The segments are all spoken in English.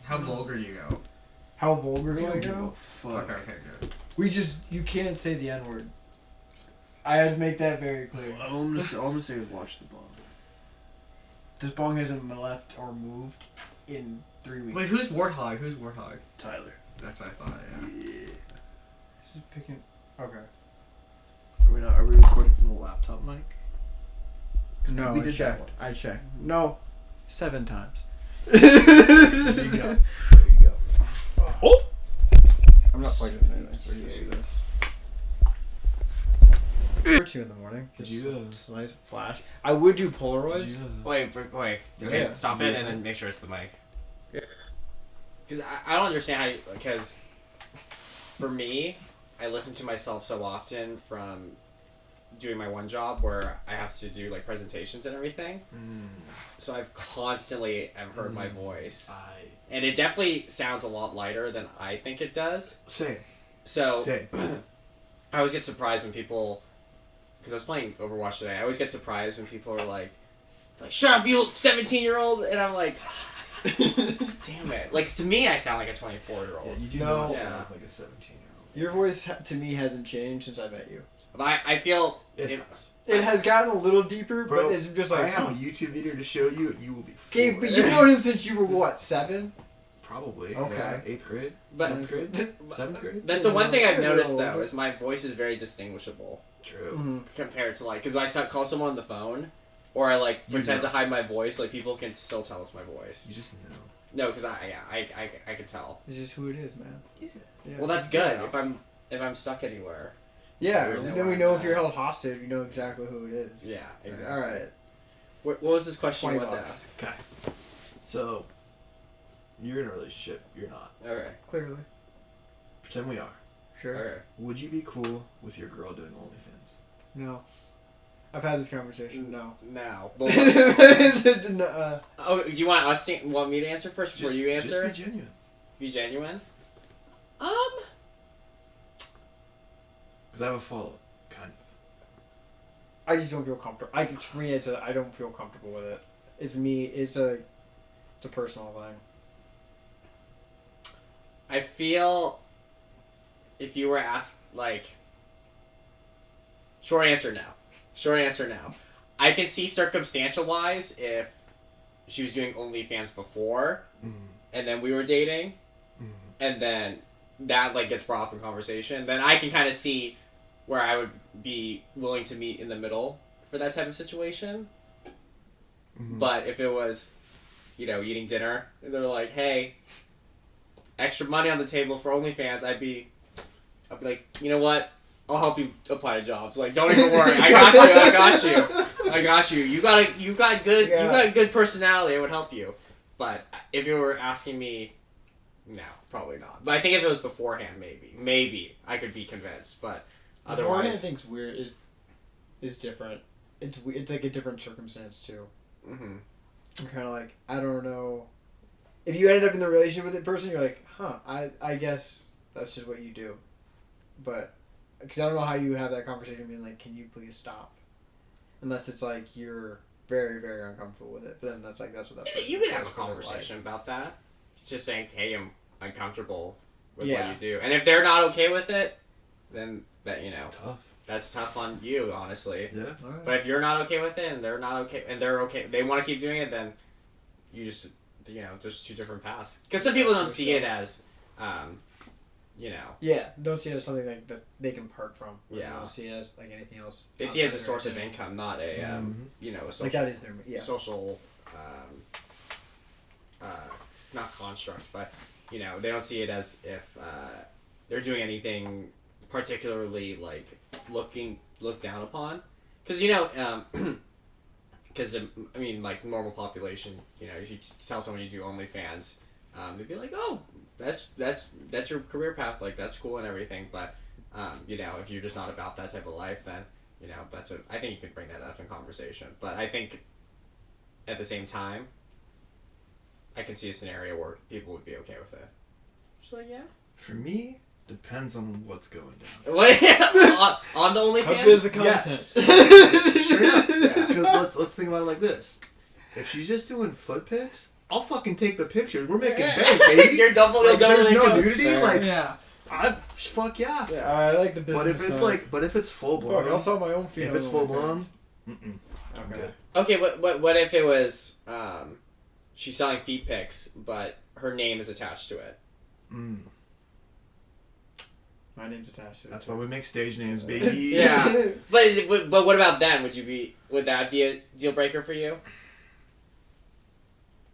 How vulgar do you go? How vulgar do I don't give go? a fuck. Okay, good. You can't say the N-word. I had to make that very clear. All I'm gonna say is watch the bong. This bong hasn't left or moved in 3 weeks. Wait, who's Warthog? Who's Warthog? Tyler. That's what I thought, yeah. This is picking... Okay. Are we recording from the laptop mic? No, we I did that checked. once. I checked. No. 7 times. There you go. There you go. Oh! I'm not plugged in anything, so you see this. 2 in the morning. Did you, It's a nice flash. I would do Polaroids. Wait. Okay, Yeah. stop it and then make sure it's the mic. Because I don't understand how you... Because for me, I listen to myself so often from doing my one job where I have to do like presentations and everything. So I've constantly heard my voice. And it definitely sounds a lot lighter than I think it does. Same. So Same. I always get surprised when people... Because I was playing Overwatch today. I always get surprised when people are like, shut up, you 17-year-old! And I'm like, damn it. Like, to me, I sound like a 24-year-old. Yeah, you do No. not Yeah. sound like a 17-year-old. Your voice, to me, hasn't changed since I met you. But I feel... It has gotten a little deeper, Bro, but it's just like... I have a YouTube video to show you, and you will be Okay, floored. but you've known him since you were, what, 7? Probably. Okay. Yeah. 8th grade? But- 7th grade? 7th grade? That's the one thing I've Yeah, noticed, no. though, is my voice is very distinguishable True. compared to, like... Because when I call someone on the phone, or I, like, You pretend know. to hide my voice, like, people can still tell it's my voice. You just know. No, because I can tell. It's just who it is, man. Yeah. Yeah. Well, that's good. Yeah. If I'm stuck anywhere. Yeah, We know then where we I'm know if at. you're held hostage, you know exactly who it is. Yeah, exactly. Alright. What was this question you 20 wanted to bucks. ask? Okay. So, you're in a relationship. You're not. Okay. Clearly. Pretend we are. Sure. Okay. Would you be cool with your girl doing OnlyFans? No. I've had this conversation. No. Now. No, Oh, do you want want me to answer first before you answer? Just be genuine. Be genuine. Because I have a follow-up, kind of. I just don't feel comfortable. For me, I don't feel comfortable with it. It's me. It's a personal thing. I feel if you were asked, like, short answer no. I can see circumstantial wise if she was doing OnlyFans before, and then we were dating, and then that like gets brought up in conversation. Then I can kind of see where I would be willing to meet in the middle for that type of situation. But if it was, eating dinner, and they're like, "Hey, extra money on the table for OnlyFans," I'd be like, you know what? I'll help you apply to jobs. Like, don't even worry. I got you. You got good personality. It would help you. But if you were asking me, no, probably not. But I think if it was beforehand, maybe I could be convinced. But Beforehand, I otherwise, think's weird. Is different. It's like a different circumstance too. I'm kind of like, I don't know. If you ended up in the relationship with that person, you're like, I guess that's just what you do. But, because I don't know how you would have that conversation being like, can you please stop? Unless it's like, you're very, very uncomfortable with it. But then that's what that person you could have a does for their conversation about that. It's just saying, hey, I'm uncomfortable with Yeah. what you do. And if they're not okay with it, then that, Tough. that's tough on you, honestly. Yeah. life. Alright. But if you're not okay with it and they're not okay, and they're okay, they want to keep doing it, then you just, there's two different paths. Because some people don't see it as, Yeah, don't see it as something that they can part from. Yeah. Don't see it as like anything else. they see it as a outside source their of identity. income, not a, a social, Like that is their social, not construct, but, they don't see it as if they're doing anything particularly, like, looked down upon. Because, like, normal population, if you tell someone you do OnlyFans, they'd be like, oh, that's your career path, like, that's cool and everything, but, if you're just not about that type of life, then, I think you can bring that up in conversation, but I think, at the same time, I can see a scenario where people would be okay with it. Just like, yeah. For me, depends on what's going down. What? on the OnlyFans? How good is the content? Yes. Straight up. Yeah. Because let's think about it like this. If she's just doing foot pics, I'll fucking take the pictures. We're making bank, baby. You're double. Like, there's no codes. nudity. Fair. Like, Yeah. fuck yeah. Yeah. Alright, I like the business. But if it's full blown, Fuck, I'll sell my own feet. if on it's full blown, OnlyFans. I'm Okay. good. Okay, what if it was she's selling feet pics, but her name is attached to it? My name's attached to it. That's why we make stage names, baby. Yeah. But what about then? Would that be a deal breaker for you?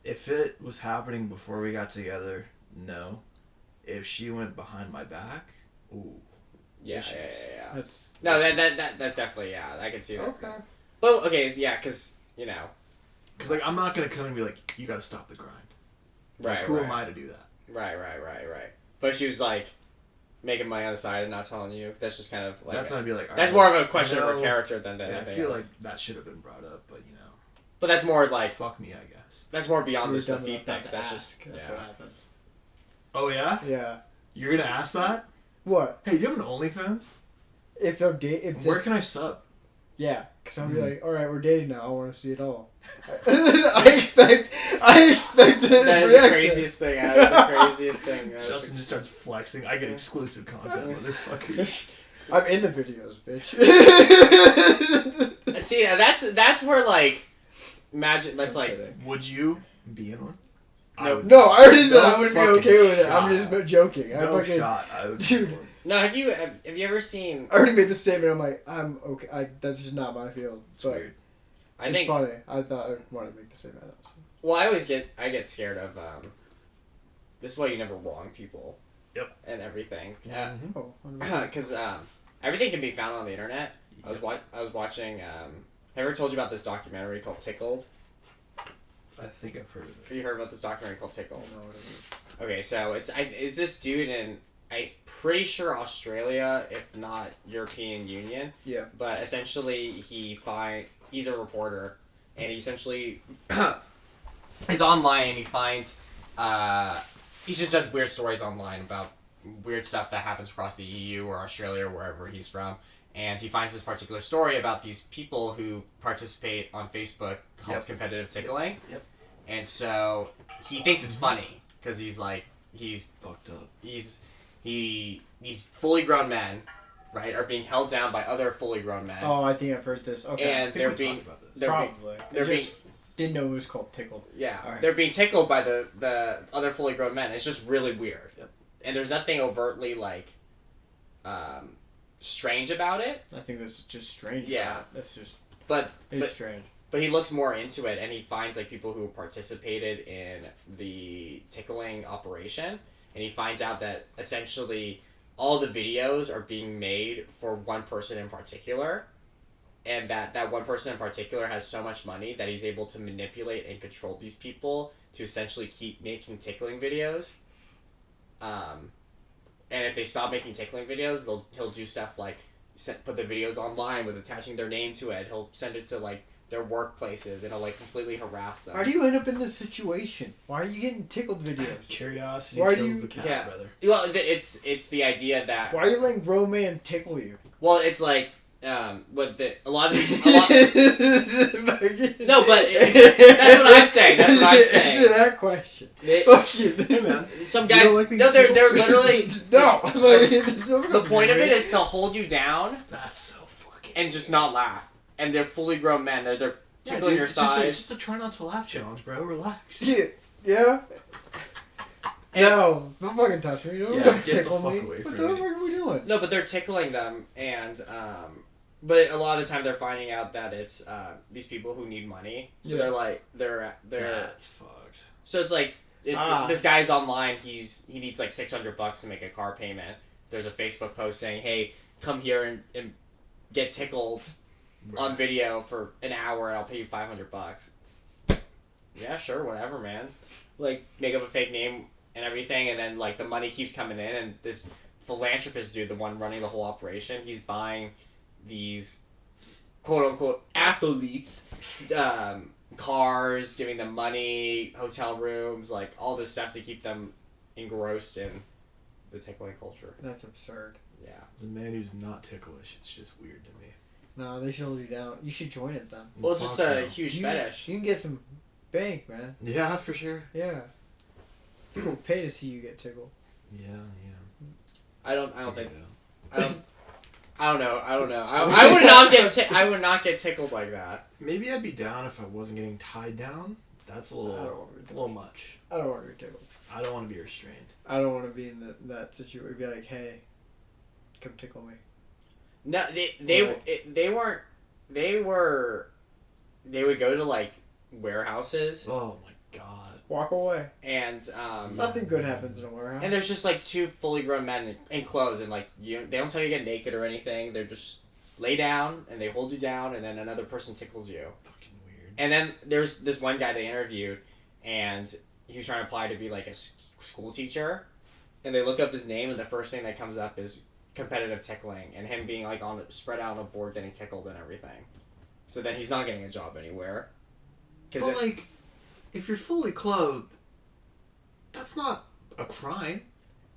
If it was happening before we got together, no. If she went behind my back, ooh. Yeah, Issues. yeah. That's No, that's definitely, yeah, I can see that. okay. Well, okay, yeah, because, you know. Because, like, I'm not going to come and be like, you got to stop the grind. Like, Right, who right. am I to do that? Right. But she was, like, making money on the side and not telling you. That's just kind of, like... That's when I'd be like, that's alright, more of a question of her no. character than Yeah, I anything feel else. like that should have been brought up, but, you know. But that's more, like... Fuck me, I guess. That's more beyond We just the were feet dumb pics. enough That's not to just... ask. That's yeah. what happened. Oh, yeah? Yeah. You're going to ask that? What? Hey, do you have an OnlyFans? If they're if Where they- can I sub? Yeah, because I'll be like, all right, we're dating now. I want to see it all. I expect That is free the access. craziest thing. That is the craziest thing. That is Justin just starts flexing. I get exclusive content, motherfucker. I'm in the videos, bitch. See, that's where, like... Imagine... That's, I'm like... kidding. Would you be in one? No. I would- No, I already said No I wouldn't be fucking okay with it. shot. I'm just joking. I No fucking, shot. I would Dude. be one. No, have you ever seen... I already made the statement. I'm like, I'm okay. That's just not my field. It's But weird. I it's think... funny. I thought I wanted to make the statement. That was funny. Well, I get scared of this is why you never wrong people. Yep. And everything. Oh, 100%. Because everything can be found on the internet. I was watching. Have I ever told you about this documentary called Tickled? I think I've heard of it. Have you heard about this documentary called Tickled? No, it isn't. Okay, so it's this dude in I'm pretty sure Australia, if not European Union. Yeah. But essentially, he's a reporter, and he essentially is online, and he finds he just does weird stories online about weird stuff that happens across the EU or Australia or wherever he's from. And he finds this particular story about these people who participate on Facebook called competitive tickling. Yep. And so he thinks it's funny because he's Fucked up. these fully grown men, right, are being held down by other fully grown men. Oh, I think I've heard this. Okay. And I think they're we being talked about this. Probably. they're I just didn't know it was called Tickled. yeah, Alright. they're being tickled by the other fully grown men. It's just really weird. Yep. And there's nothing overtly like strange about it, I think that's just strange. Yeah. That's just but it's strange. But he looks more into it, and he finds like people who participated in the tickling operation, and he finds out that essentially all the videos are being made for one person in particular, and that one person in particular has so much money that he's able to manipulate and control these people to essentially keep making tickling videos. And if they stop making tickling videos, he'll do stuff like put the videos online with attaching their name to it. He'll send it to like their workplaces, and he'll like completely harass them. How do you end up in this situation? Why are you getting tickled videos? Curiosity Why do kills you- the cat, Yeah. brother. Well, it's the idea that Why are you letting grown man tickle you? well, it's like what the a lot. No, but that's what I'm saying. That's what I'm saying. Answer that question. It- Fuck Hey you. man, some You guys, don't like being no, they're tickled? literally No. the point of it is to hold you down that's so fucking. and just not laugh. And they're fully grown men. They're tickling your it's just size. it's just a try not to laugh challenge, bro. Relax. Yeah. Yeah. No, don't fucking touch me. Don't Yeah, fucking get the tickle fuck me. away What from the me. fuck are we doing? No, but they're tickling them, and but a lot of the time they're finding out that it's these people who need money. So Yeah. they're like they're That's fucked. so it's like it's Ah. this guy's online. He needs like $600 to make a car payment. There's a Facebook post saying, "Hey, come here and get tickled on video for an hour, and I'll pay you $500." Yeah, sure, whatever, man. Like make up a fake name and everything, and then like the money keeps coming in, and this philanthropist dude, the one running the whole operation, he's buying these quote unquote athletes cars, giving them money, hotel rooms, like all this stuff to keep them engrossed in the tickling culture. That's absurd. Yeah. As a man who's not ticklish, it's just weird to me. No, they should hold you down. You should join it then. Well, it's just Fuck a no. huge You- fetish. You can get some bank, man. Yeah, for sure. Yeah. People pay to see you get tickled. Yeah. I don't think. Yeah. I don't know. I would not get. I would not get tickled like that. Maybe I'd be down if I wasn't getting tied down. That's a I don't little, want to be a little much. I don't want to be tickled. I don't want to be restrained. I don't want to be in that situation. Be like, hey, come tickle me. No, they weren't. They would go to like warehouses Oh my god. Walk away. and Nothing good happens in a warehouse. and there's just like two fully grown men in clothes and like they don't tell you to get naked or anything. They're just lay down and they hold you down and then another person tickles you. Fucking weird. And then there's this one guy they interviewed and he was trying to apply to be like a school teacher, and they look up his name and the first thing that comes up is competitive tickling and him being like spread out on a board getting tickled and everything. So then he's not getting a job anywhere. But like, if you're fully clothed, that's not a crime.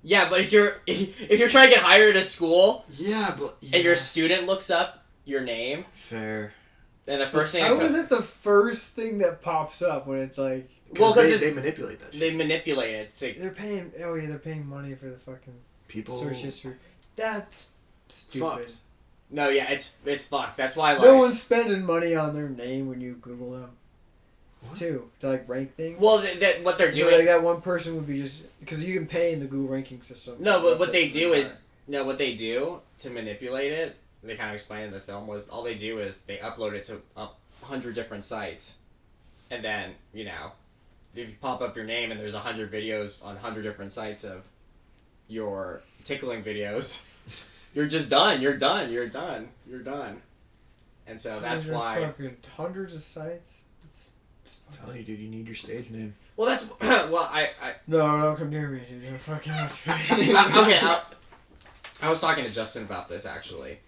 Yeah, but if you're trying to get hired at a school Yeah, but and your student looks up your name, fair. then the first thing How is it the first thing that pops up when it's like Well, because they manipulate that shit. they manipulate it to they're paying? Oh yeah, they're paying money for the fucking People. search history. That's stupid. fucked. no, yeah, it's fucked. That's why like No one's spending money on their name when you Google them. What? Too to like rank things. well what they're So doing. like that one person would be just because you can pay in the Google ranking system. No, but what they do is what they do to manipulate it. They kind of explain in the film was all they do is they upload it to 100 different sites, and then if you pop up your name and there's 100 videos on 100 different sites of your tickling videos, you're just done. You're done. And so that's There's why. fucking hundreds of sites. I'm telling you, dude, you need your stage name. Well, that's well. I No, don't come near me, dude. Don't fucking watch me. okay. I was talking to Justin about this actually.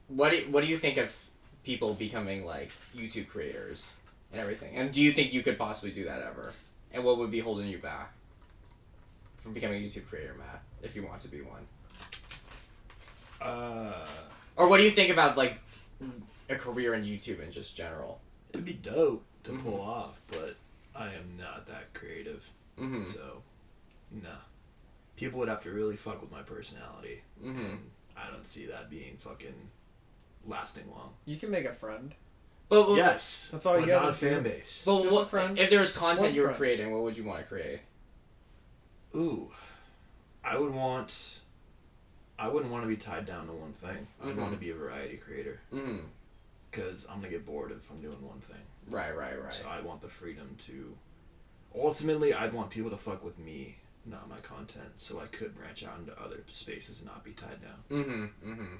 What do you think of people becoming like YouTube creators and everything? And do you think you could possibly do that ever? And what would be holding you back from becoming a YouTube creator, Matt, if you want to be one? Or what do you think about like a career in YouTube in just general? It'd be dope to pull off, but I am not that creative. Mm-hmm. So, nah. People would have to really fuck with my personality. Mm-hmm. And I don't see that being fucking lasting long. You can make a friend. But Yes. That's all you but gotta not a do. fan base. But Just a what, friend. if there was content One you were friend. creating, what would you want to create? Ooh. I wouldn't want to be tied down to one thing. I'd want to be a variety creator. Mm-hmm. Because I'm going to get bored if I'm doing one thing. Right. So I want the freedom to... Ultimately, I'd want people to fuck with me, not my content, so I could branch out into other spaces and not be tied down. Mm-hmm.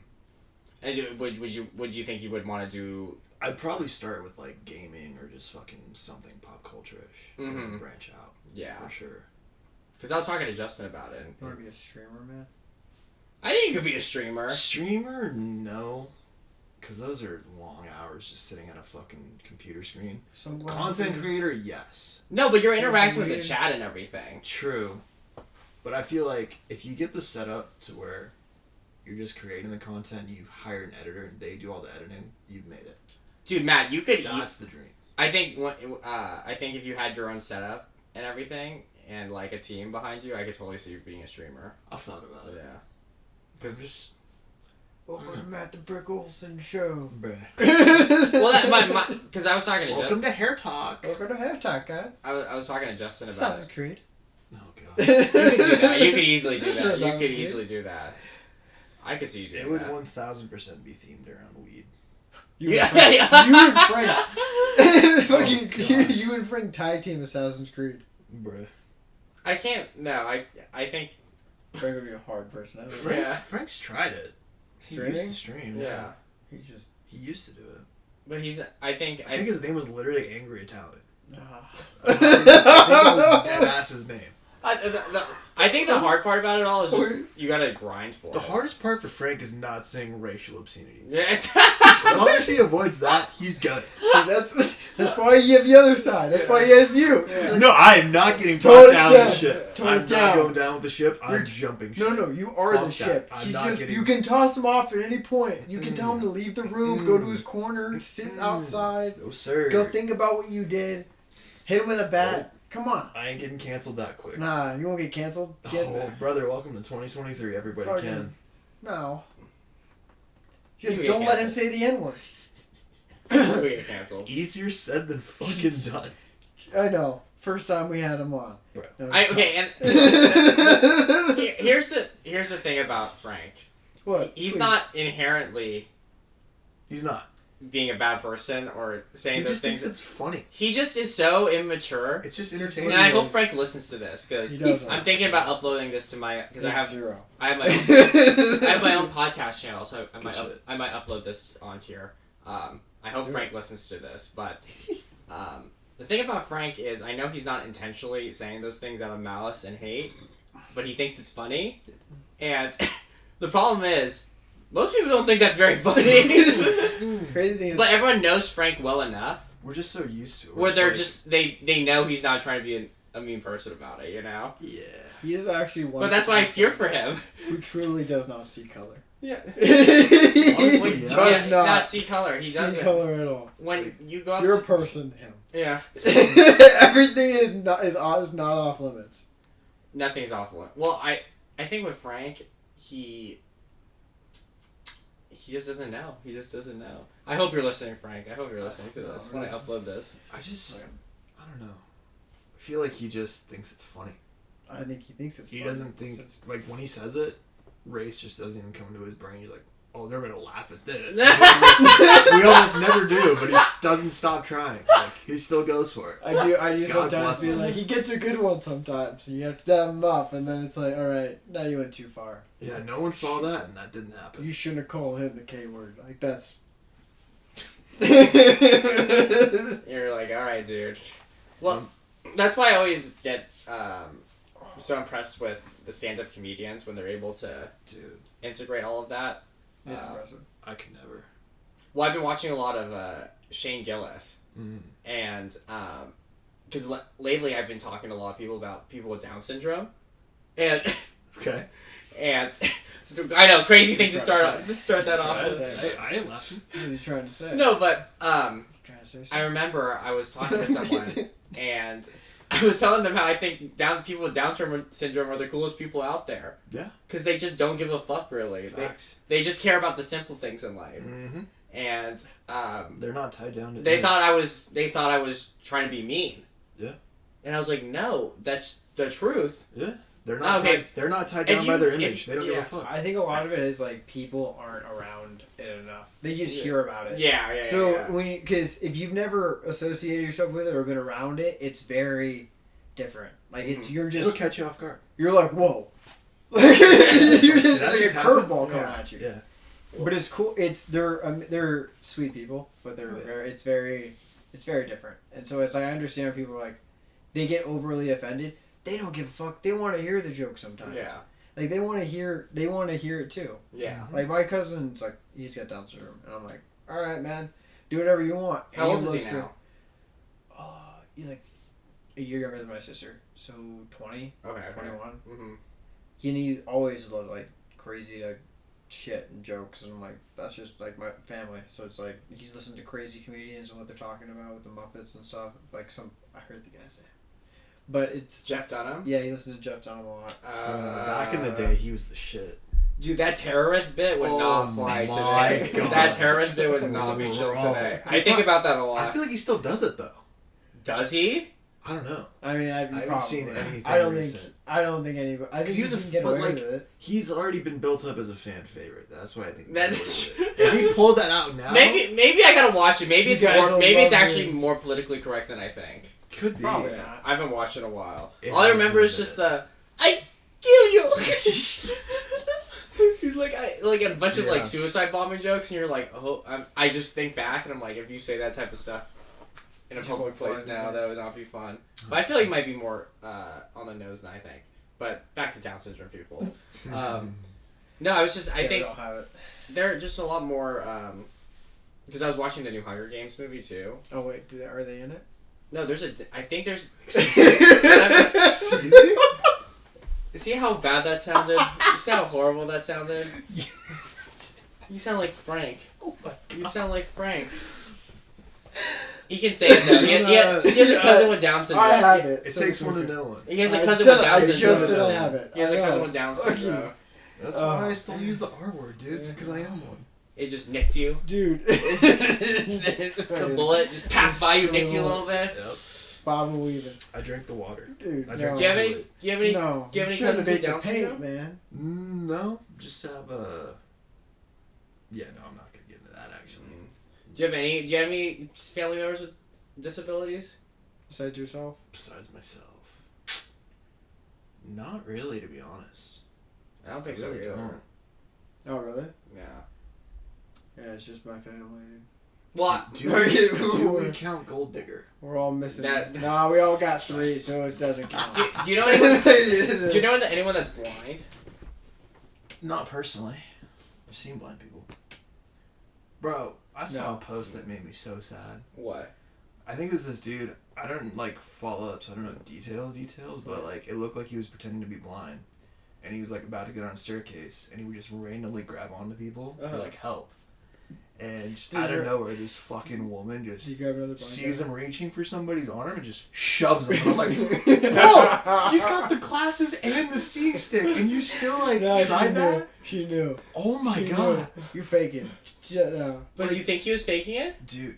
And would you think you would want to do? I'd probably start with like gaming or just fucking something pop culture-ish and then branch out. Yeah. For sure. Because I was talking to Justin about it. You want to be a streamer, man? I think you could be a streamer. Streamer? No. Because those are long hours just sitting at a fucking computer screen. Content creator, yes. No, but you're Sounds interacting with the weird. chat and everything. True. But I feel like if you get the setup to where you're just creating the content, you hire an editor and they do all the editing, you've made it. Dude, Matt, you could. That's the dream. I think if you had your own setup and everything and like a team behind you, I could totally see you being a streamer. I've thought about it. Yeah. Because just... Welcome to Matt the Brick Olsen Show. Bruh. Well, that because I was talking to Welcome to Hair Talk. Welcome to Hair Talk, guys. I was talking to Justin about Assassin's it. Creed. Oh, God. You could do that. You could easily do that. You Assassin's could Creed. easily do that. I could see you doing It would that. 1000% be themed around weed. You Yeah. and Frank. Fucking God. you and Frank tag team Assassin's Creed. Bruh. I can't. No, I think. Frank would be a hard person. Yeah. Frank's tried it. He Streaming? used to stream. Yeah. He just. He used to do it. But he's. I think his name was literally Angry Italian. Ah. I think it was dead ass his name. I think the What hard part about it all is just you gotta grind for The it. hardest part for Frank is not saying racial obscenities. Yeah. As long as he avoids that, he's good. See, that's why you have the other side. That's why he has you. No, I am not getting Tone tossed it down with down. the ship. Tone I'm it not down. going down with the ship. I'm You're- jumping ship. No, you are Fuck the that. ship. I'm He's not just getting- you can toss him off at any point. You can tell him to leave the room, go to his corner, sit outside, No, sir. go think about what you did, hit him with a bat. Come on. I ain't getting canceled that quick. Nah, you won't get canceled. Get Oh, brother, welcome to 2023. Everybody Fucking- can. no. Just You get don't let him canceled. say the N word. We get canceled. Easier said than fucking done. I know. First time we had him on. Bro. No, Okay, and tough. here's the thing about Frank. What? He's Please. not inherently He's not. being a bad person or saying He those just things. thinks it's funny. He just is so immature. It's just And entertaining. I He hope is. Frank listens to this because He doesn't. I'm thinking about uploading this to my because I have 0. I have my own podcast channel, so I Good might shit. I might upload this on here. I hope Do Frank listens to this, but the thing about Frank is I know he's not intentionally saying those things out of malice and hate, but he thinks it's funny, and the problem is most people don't think that's very funny. Crazy thing is, But everyone knows Frank well enough We're just so used to it. where they're like, just they know he's not trying to be a mean person about it, you know. Yeah. he is actually one. But of that's the why I person fear for him. Who truly does not see color. Yeah. he Honestly, yeah. does not see color. He see doesn't. color at all. When you go up, You're a person, him. yeah, Everything is not off limits. nothing's off limit. Well, I think with Frank, he just doesn't know. He just doesn't know. I hope you're listening, Frank. I hope you're listening to this when I upload this. I don't know. I feel like he just thinks it's funny. I think he thinks it's He funny. doesn't think, like, when he says it, race just doesn't even come into his brain. He's like, oh, they're gonna laugh at this. We almost never do, but he doesn't stop trying. Like, he still goes for it. I do God sometimes bless be him. like, he gets a good one sometimes, and you have to dab him up, and then it's like, alright, now you went too far. Yeah, no one saw that, and that didn't happen. You shouldn't have called him the K word. Like, that's... You're like, all right, dude. Well, that's why I always get so impressed with the stand-up comedians when they're able to Dude, integrate all of that. It's impressive. I could never. Well, I've been watching a lot of Shane Gillis, Mm. and because lately I've been talking to a lot of people about people with Down syndrome, and Okay. and so, I know crazy thing to Trying start to that say. off. I, with. I ain't laughing. What are you trying to say? No, but Trying to say I something? remember I was talking to someone, and I was telling them how I think people with Down syndrome are the coolest people out there. Yeah. Because they just don't give a fuck, really. Facts. They just care about the simple things in life. Mm-hmm. And They're not tied down to they image. thought I was trying to be mean. Yeah. And I was like, no, that's the truth. Yeah. They're not Okay. tied, they're not tied If down you- by their if- image. They don't give yeah. a fuck. I think a lot of it is, like, people aren't around it enough. They just Yeah. hear about it. Yeah. So yeah. because if you've never associated yourself with it or been around it, it's very different. Like it's you're It'll just catch you off guard. you're like whoa, you're just That like just a happened? curveball coming Yeah. at you. Yeah. But it's cool. It's they're sweet people, but they're Oh, yeah. it's very different. And so it's like I understand when people are like they get overly offended. They don't give a fuck. They want to hear the joke sometimes. Yeah. Like they want to hear it too. Yeah. Like my cousin's like he's got Down syndrome, and I'm like, all right, man, do whatever you want. How And old is he loves good. now? He's like a year younger than my sister, so 20, Okay. 21. Mm-hmm. He always loved like crazy like shit and jokes, and I'm like that's just like my family. So it's like he's listening to crazy comedians and what they're talking about with the Muppets and stuff. Like I heard the guy's name, but it's Jeff Dunham? yeah, he listens to Jeff Dunham a lot. Back in the day, he was the shit. Dude, that terrorist bit would Oh not fly my today. God. That terrorist bit would not be chill Bro. today. I think about that a lot. I feel like he still does it though. Does he? I don't know. I mean, I haven't seen anything I don't recent. think. I don't think anybody. I think Because he was he a can get but away like with it. he's already been built up as a fan favorite. That's why I think. That's if he pulled that out now, maybe I gotta watch it. Maybe You it's guys more, will maybe it's love actually his- more politically correct than I think. could be. Probably Yeah. not. I haven't watched it in a while. It All I has remember been is a just minute. I kill you. He's like like a bunch of Yeah. like suicide bombing jokes, and you're like, oh, I just think back, and I'm like, if you say that type of stuff in a It's public more place fun, now, yeah. that would not be fun. But I feel like it might be more on the nose than I think. But back to Down syndrome people. No, I was just I think don't have it. they're just a lot more. Because I was watching the new Hunger Games movie too. Oh wait, are they in it? No, there's a. I think there's. Excuse me? See how bad that sounded? You see how horrible that sounded? You sound like Frank. You sound like Frank. He can say it though. He has a cousin with Down syndrome. I have it. It so takes it's one to okay. know one. He has a I cousin said- with Down I syndrome. just said I have it. He has a I cousin know. with Down Fuck you. syndrome. That's why I still use the R word, dude, because I am one. It just nicked you. Dude. The bullet just passed by you, nicked you a little bit. Yep. Bob and weaving. I drank the water. Dude, I no. drank Do you have any? Do you have any? No. Do you have any shouldn't cousins make with the Down paint, syndrome? man. No, just have a. Yeah, no, I'm not gonna get into that actually. Do you have any? Do you have any family members with disabilities? Besides yourself? Besides myself, not really, to be honest. I don't think I so really either. don't. Oh, really? Yeah. Yeah, it's just my family. What? Do we count Gold Digger? We're all missing. That- Nah, we all got 3, so it doesn't count. Do you know anyone? Do you know anyone that's blind? Not personally. I've seen blind people. Bro, I saw No. a post that made me so sad. What? I think it was this dude. I don't like follow up, so I don't know details, but like it looked like he was pretending to be blind, and he was like about to get on a staircase, and he would just randomly grab onto people for like help, and just Dude, out of you're- nowhere, this fucking woman Did just you grab another blind sees guy? him reaching for somebody's arm and just shoves him. And I'm like, bro, he's got the glasses and the seeing stick, and you still like No, tried that? She knew. Oh my She god, knew. You're faking. No. But you think he was faking it? dude,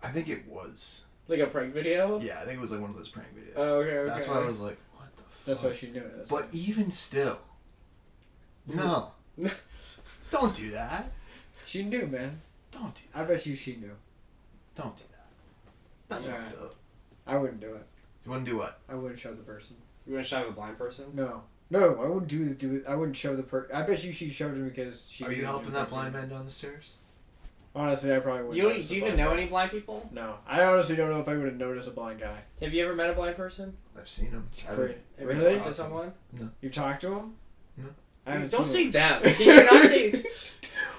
I think it was. Like a prank video? Yeah, I think it was like one of those prank videos. Oh, okay. That's why I was like, what the fuck? That's why she knew it. That's But why. even still, no, don't do that. She knew, man. Don't do I bet you she knew. that. Don't do that. That's Alright. fucked up. I wouldn't do it. You want to do what? I wouldn't shove the person. You want to shove a blind person? No. No, I wouldn't do it. I wouldn't shove the person. I bet you she shoved him because she. Are you knew helping it. that blind man down the stairs? Honestly, I probably wouldn't. Do notice you a even blind know guy. any blind people? No, I honestly don't know if I would have noticed a blind guy. Have you ever met a blind person? I've seen him. It's I great. Have you Really? talked to someone? You talked to him? No. I haven't Don't seen say them. Can you not say?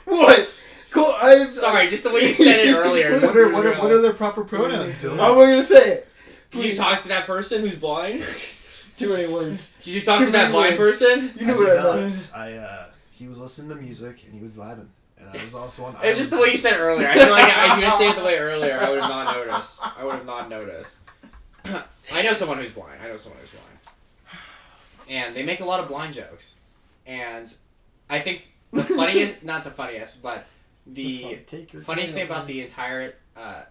what? Cool. I'm Sorry, just the way you said it earlier. What are their proper pronouns, I'm Dylan? not gonna say it. Did you talk to that person who's blind? Too many words. Did you talk Too to that many blind words. person? You know what I I meant. he was listening to music and he was vibing, and I was also on. It's just the way you said it earlier. I feel like if you didn't say it the way earlier, I would have not noticed. I know someone who's blind. And they make a lot of blind jokes. And I think the funniest, not the funniest, but the Take your funniest thing camera, about the entire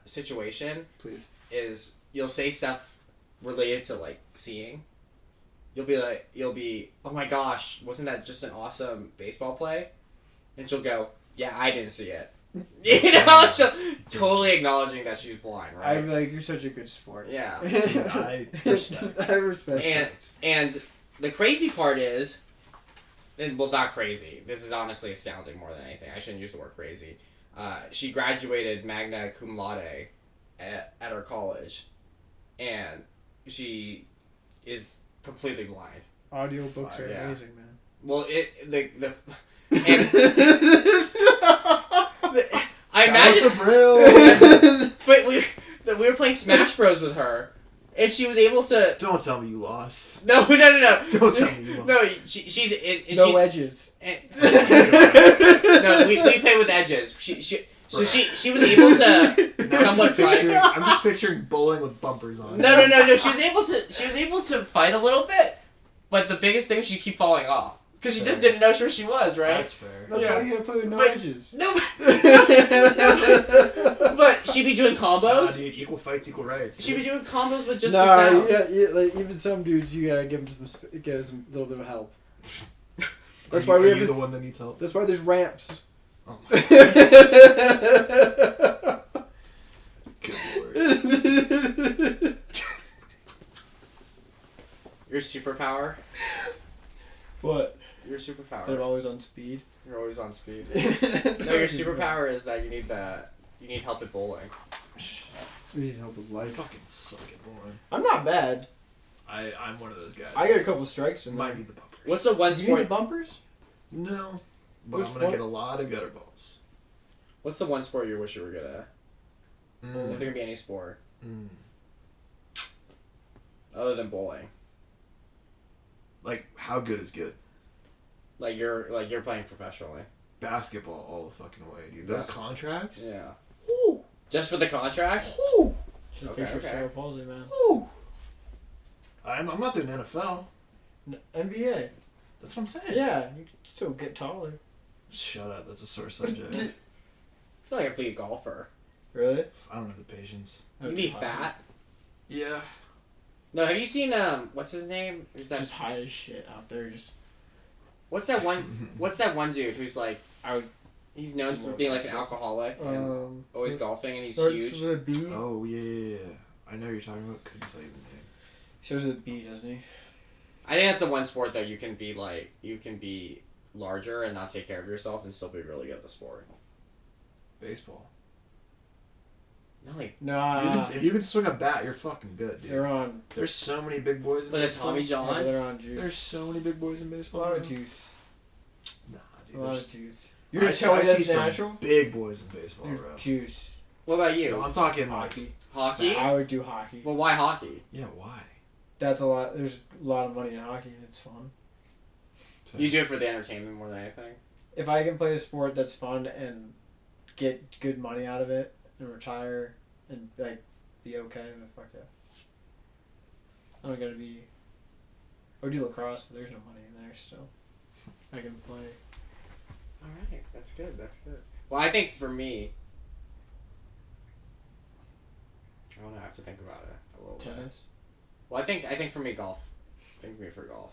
situation Please. is you'll say stuff related to like seeing. You'll be, oh my gosh, wasn't that just an awesome baseball play? And she'll go, yeah, I didn't see it. You know, she'll totally acknowledging that she's blind, right? I'm like, you're such a good sport. Yeah. I respect. I respect. And the crazy part is, and well, not crazy. This is honestly astounding more than anything. I shouldn't use the word crazy. She graduated magna cum laude at her college, and she is completely blind. Audiobooks are Yeah. amazing, man. Well, and I imagine, but we were playing Smash Bros with her, and she was able to. Don't tell me you lost. No. Don't tell me you lost. No, she's and No she, edges. and, no, we play with edges. She was able to somewhat fight. I'm just picturing bowling with bumpers on. No. She was able to fight a little bit, but the biggest thing is she keep falling off because she just didn't know where she was. Right? That's fair. That's Yeah. why you gotta play with no But- edges. No, but she'd be doing Nah, combos. dude, equal fights, equal rights. She'd be doing combos with just nah, the sounds. yeah, like even some dudes, you gotta give them some little bit of help. That's Are why you, we are have you the- the one that needs help. That's why there's ramps. Oh my good lord. Your superpower. What? Your They're superpower. always on speed. You're always on speed. No, your superpower is that you need help at bowling. We need help with I life. fucking suck at bowling. I'm not bad. I'm one of those guys. I got a couple strikes in Might there. be the bumpers. What's the one Do you need the sport? bumpers? No, but Which I'm gonna one? get a lot of gutter balls. What's the one sport you wish you were good at? If there could be any sport other than bowling, Like, how good is good? like you're playing professionally. Basketball all the fucking way, dude. Those Bas- contracts. Yeah. Woo! Just for the contract? Woo! Should Okay, fix your okay. cerebral palsy, man. Woo! I'm not doing NFL. NBA. That's what I'm saying. Yeah, you can still get taller. Shut up. That's a sore subject. I feel like I'd be a golfer. Really? I don't have the patience. You'd be fat. Yeah. No, have you seen what's his name? Who's that? Just high as shit out there. Just What's that one dude who's like I would. he's known for being like an alcoholic and always golfing and he's starts huge. with a B. Oh yeah. I know who you're talking about. Couldn't tell you the name. Starts with a B, doesn't he? I think that's the one sport that you can be larger and not take care of yourself and still be really good at the sport. Baseball. No, like Nah. If you can swing a bat, you're fucking good, dude. They're on. There's so many big boys in like a baseball. Tommy Yeah, John. they're on juice. There's so many big boys in a baseball. lot of bro. juice. Nah, dude. A lot there's- of juice. You're gonna tell me I that's see some natural? big boys in baseball, There's bro. juice. What about you? No, I'm talking like. Hockey. Hockey? I would do hockey. Well, why hockey? Yeah, why? That's a lot. There's a lot of money in hockey, and it's fun. You do it for the entertainment more than anything. If I can play a sport that's fun and get good money out of it and retire and like be okay, then fuck yeah. I don't gotta be. Or do lacrosse, but there's no money in there still. I can play All right, that's good. That's good. Well, I think for me, I don't know. I have to think about it a little bit. tennis. Well, I think for me golf. I think for me for golf.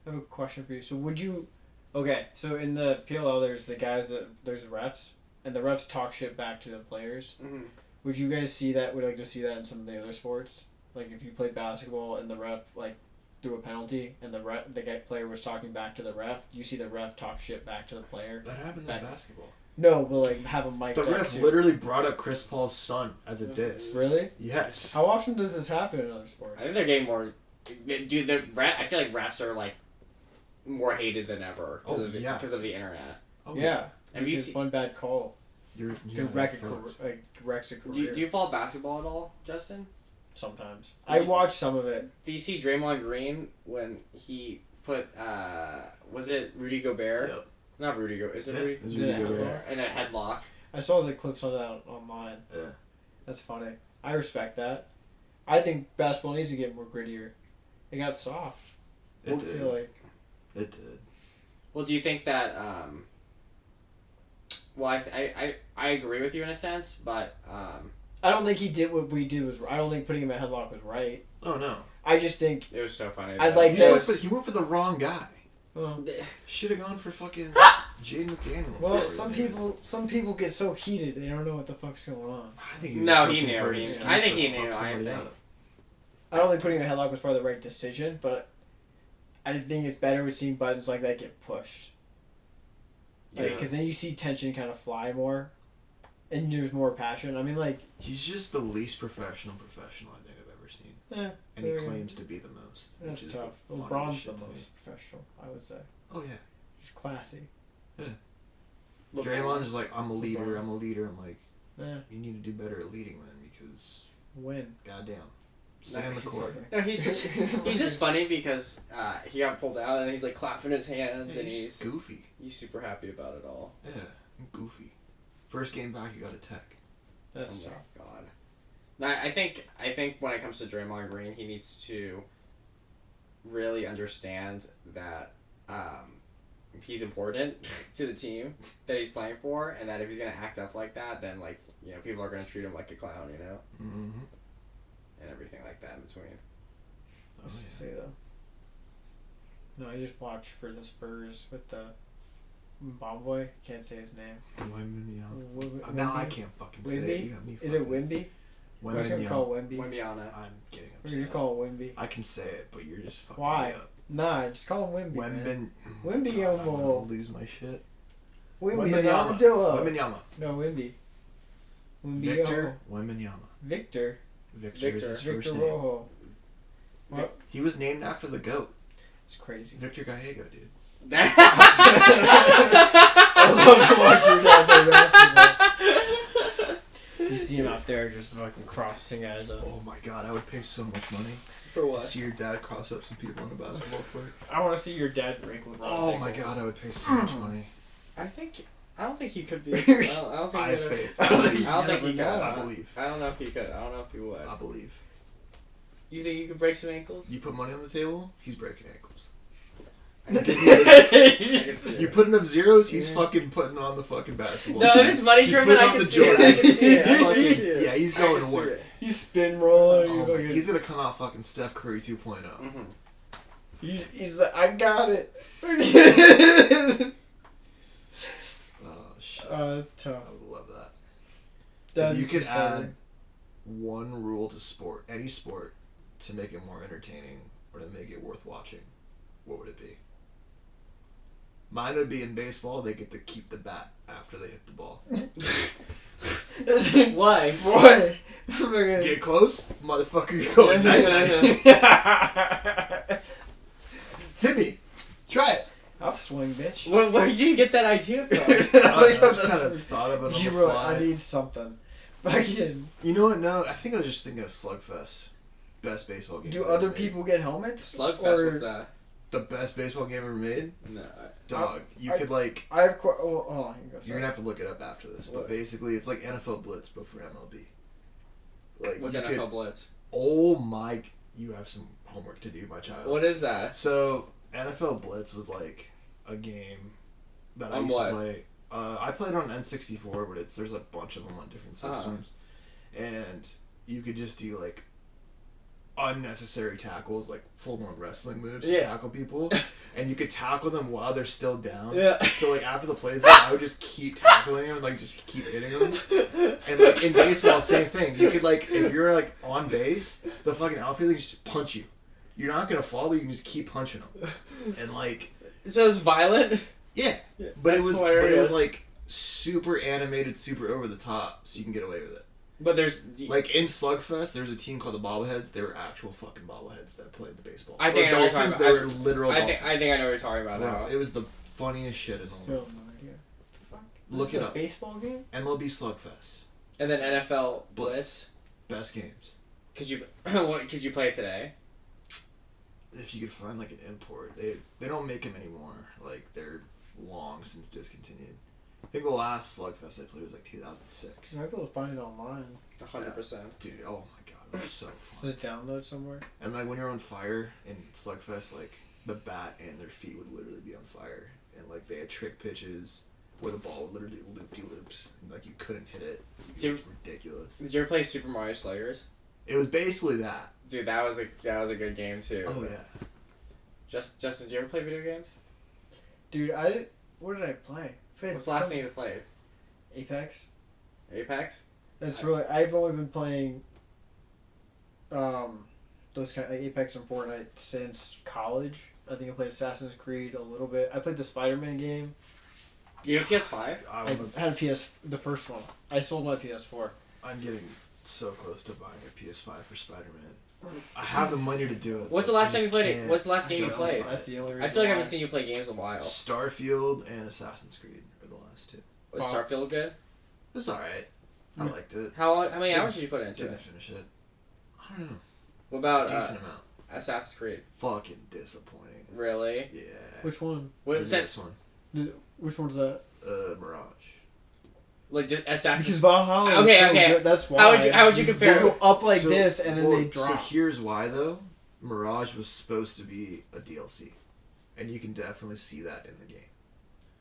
I have a question for you. So would you? Okay, so in the PLL, there's the guys there's the refs, and the refs talk shit back to the players. Mm-hmm. Would you guys see that? Would like to see that in some of the other sports? Like if you played basketball and the ref like threw a penalty and the player was talking back to the ref, you see the ref talk shit back to the player. That happens in basketball. No, but like have a mic. The up ref too. literally brought up Chris Paul's son as a diss. Really? Yes. How often does this happen in other sports? I think they're getting more. Dude, I feel like refs are like more hated than ever because of the internet. Oh, yeah. Have you Because seen? one bad call You're can wrecks a career. Do you follow basketball at all, Justin? Sometimes I watch some of it. Do you see Draymond Green when he put was it Rudy Gobert? Yep. Not Rudy Gobert. Is it Yeah, Rudy? it's Rudy Rudy Gobert. Gobert. In a headlock. I saw the clips on that online. Yeah. That's funny. I respect that. I think basketball needs to get more grittier. It got soft. It I did. feel like It did. Well, do you think that? Well, I agree with you in a sense, but I don't think he did what we did was. I don't think putting him in a headlock was right. Oh no. I just think. it was so funny. I though. like He this. went for the wrong guy. Well, Should have gone for fucking Jaden McDaniels. well, Whatever some his name people get so heated they don't know what the fuck's going on. is. I think he was No, just he looking knew. for an He- excuse I think to he fuck knew, I somebody think. up. I don't think putting him in a headlock was probably the right decision, but I think it's better with seeing buttons like that get pushed. Yeah. Because then you see tension kind of fly more, and there's more passion. I mean, like, He's just the least professional I think I've ever seen. And he there- claims to be the most. which That's is tough. the funniest LeBron's the shit to me. most professional, I would say. Oh yeah. He's classy. Draymond is like, I'm a leader. LeBron. I'm a leader. I'm like, Yeah. you need to do better at leading then because Win. goddamn, stay on the court. No, he's just funny because he got pulled out and he's like clapping his hands and He's he's goofy. super happy about it all. Yeah, goofy. First game back, you got a tech. That's Oh tough. my god. Now, I think when it comes to Draymond Green, he needs to really understand that he's important to the team that he's playing for, and that if he's gonna act up like that, then like people are gonna treat him like a clown, Mm-hmm. and everything like that in between. Let's Oh, yeah. say though. No, I just watched for the Spurs with the bomb boy. Can't say his name. Now I can't fucking say it. Wimby? You got me Is it fucking- Wimby? I was gonna call it Wimby. Wembyana. I'm getting We're gonna upset. call it Wimby. I can say it, but you're just fucking Why? me up. Nah, just call him Wimby. Man. Wemben. Wimby God, I'm gonna Omo. lose my shit. Wimby's an Wembanyama. armadillo. Wembanyama. No, Wimby. Wimby Victor Wembanyama. Victor. Victor is his Victor first name. Rojo. What? He was named after the GOAT, It's crazy. Victor Gallego, dude. I love to watch your dad play basketball. You see him out there just fucking crossing as a. Oh my god, I would pay so much money For to what? see your dad cross up some people on the basketball court. I want to see your dad break LeBron's Oh my ankles. god, I would pay so much money. I don't think he could be. I don't think. I have he faith. I don't think I don't think he could. I believe. I don't know if he could. I don't know if he would. I believe. You think you could break some ankles? You put money on the table, he's breaking ankles. I can see You it. put him up zeros, he's fucking putting on the fucking basketball. No, if it's money He's driven, putting I on can the see it. I Jordans. can see it. I He's can fucking- see it. yeah, he's I going can to see work. it. He's spin rolling. Oh my- he's gonna come out fucking Steph Curry 2.0. Mhm. He's like, I got it. Oh shit. That's tough. I would love that. That'd If you be could funny. add one rule to sport, any sport, to make it more entertaining or to make it worth watching, what would it be? Mine would be in baseball, they get to keep the bat after they hit the ball. Why? Boy. Fucking- Get close, motherfucker, you're going night-night. Hit me. Try it. I'll swing, bitch. Where did you get that idea from? I just kind of thought of it on You the wrote, fly. I need something. Fucking. You know what? No, I think I was just thinking of Slugfest. Best baseball game. Do ever other made. people get helmets? Slugfest, Or- what's that? The best baseball game ever made? No. Dog. You I- could like. I have. Oh, you go. You're Sorry. gonna have to look it up after this, but What? basically it's like NFL Blitz but for MLB. Like What's you NFL could- Blitz? Oh my! You have some homework to do, my child. What is that? So NFL Blitz was like a game that I On used what? to play. I played on N64, but there's a bunch of them on different Ah. systems, and you could just do like unnecessary tackles, like full-blown wrestling moves to Yeah. tackle people, and you could tackle them while they're still down. Yeah. So like after the play's up, I would just keep tackling them and like just keep hitting them. And like in baseball, same thing. You could like if you're like on base, the fucking outfielder can just punch you. You're not gonna fall, but you can just keep punching them. And like So it's violent? yeah, but That's it was hilarious. like super animated, super over the top, so you can get away with it. But there's... Like in Slugfest, there was a team called the Bobbleheads. They were actual fucking bobbleheads that played the baseball. I think Or I know what you're dolphins. talking They about. were literal I dolphins. think I know what you're talking about Bro, now. it was the funniest shit in the Still world. no idea. The fuck? Look This it is a up. baseball game? MLB Slugfest, And then NFL Blitz. best games. Could you what could you play it today? If you could find like an import, they don't make them anymore. Like they're long since discontinued. I think the last Slugfest I played was like 2006. You might be able to find it online. 100%. Dude, oh my god, it was so fun. Does it download somewhere? And like when you're on fire in Slugfest, like the bat and their feet would literally be on fire, and like they had trick pitches where the ball would literally do loop de loops, and like you couldn't hit it. It Dude. was ridiculous. Did you ever play Super Mario Sluggers? It was basically that. Dude, that was a good game too. Oh yeah. Justin, did you ever play video games? Dude, what did I play? I played What's the last some- thing you played? Apex. Apex? I've only been playing those kind of like Apex and Fortnite since college. I think I played Assassin's Creed a little bit. I played the Spider-Man game. You have PS5? I had a the first one. I sold my PS4. I'm getting so close to buying a PS5 for Spider-Man. I have the money to do it. What's the but I last time you just played it? can't What's the last game you justify played? it. That's the only reason. I feel like I why. haven't seen you play games in a while. Starfield and Assassin's Creed are the last two. Was Wow. Starfield good? It was alright. I liked it. How many hours did you put into Didn't it? finish it. I don't know. What about Decent amount. Assassin's Creed? Fucking disappointing. Really? Yeah. Which one? What And since this one? Which one's that? Mirage. like just Assassin's? Because Valhalla is Okay, so okay. good. That's why. How would you compare They go up like So- this and then well, they drop. So here's why though. Mirage was supposed to be a DLC, and you can definitely see that in the game.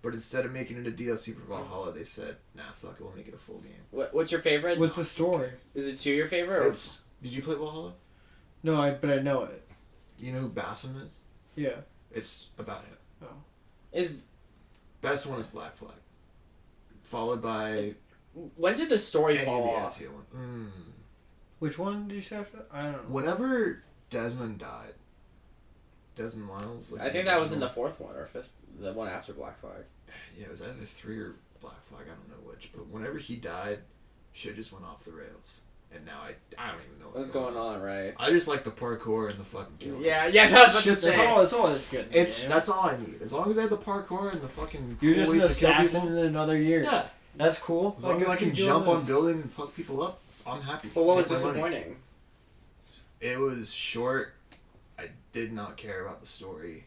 But instead of making it a DLC for Valhalla, they said, "Nah, fuck it, we'll make it a full game." What's your favorite? What's the story? Is it 2 your favorite? Or? Did you play Valhalla? No, but I know it. You know who Bassam is? Yeah. It's about him. Is Best one is Black Flag, followed by when did the story any fall of the off? NCO one. Which one did you say after that? I don't know. Whenever Desmond died, Desmond Miles. Like I think that was in the original- 4th one or 5th, the one after Black Flag. Yeah, it was either 3 or Black Flag. I don't know which. But whenever he died, shit just went off the rails, and now I don't even know What's going on, right? I just like the parkour and the fucking kill. Yeah, I was about to That's say. all. That's all that's good. It's man. that's all I need. As long as I have the parkour and the fucking. You're cool just an ways to kill assassin people, in another year. Yeah. That's cool. As long as I can jump on buildings and fuck people up, I'm happy. But what was Take my money. disappointing? It was short. I did not care about the story,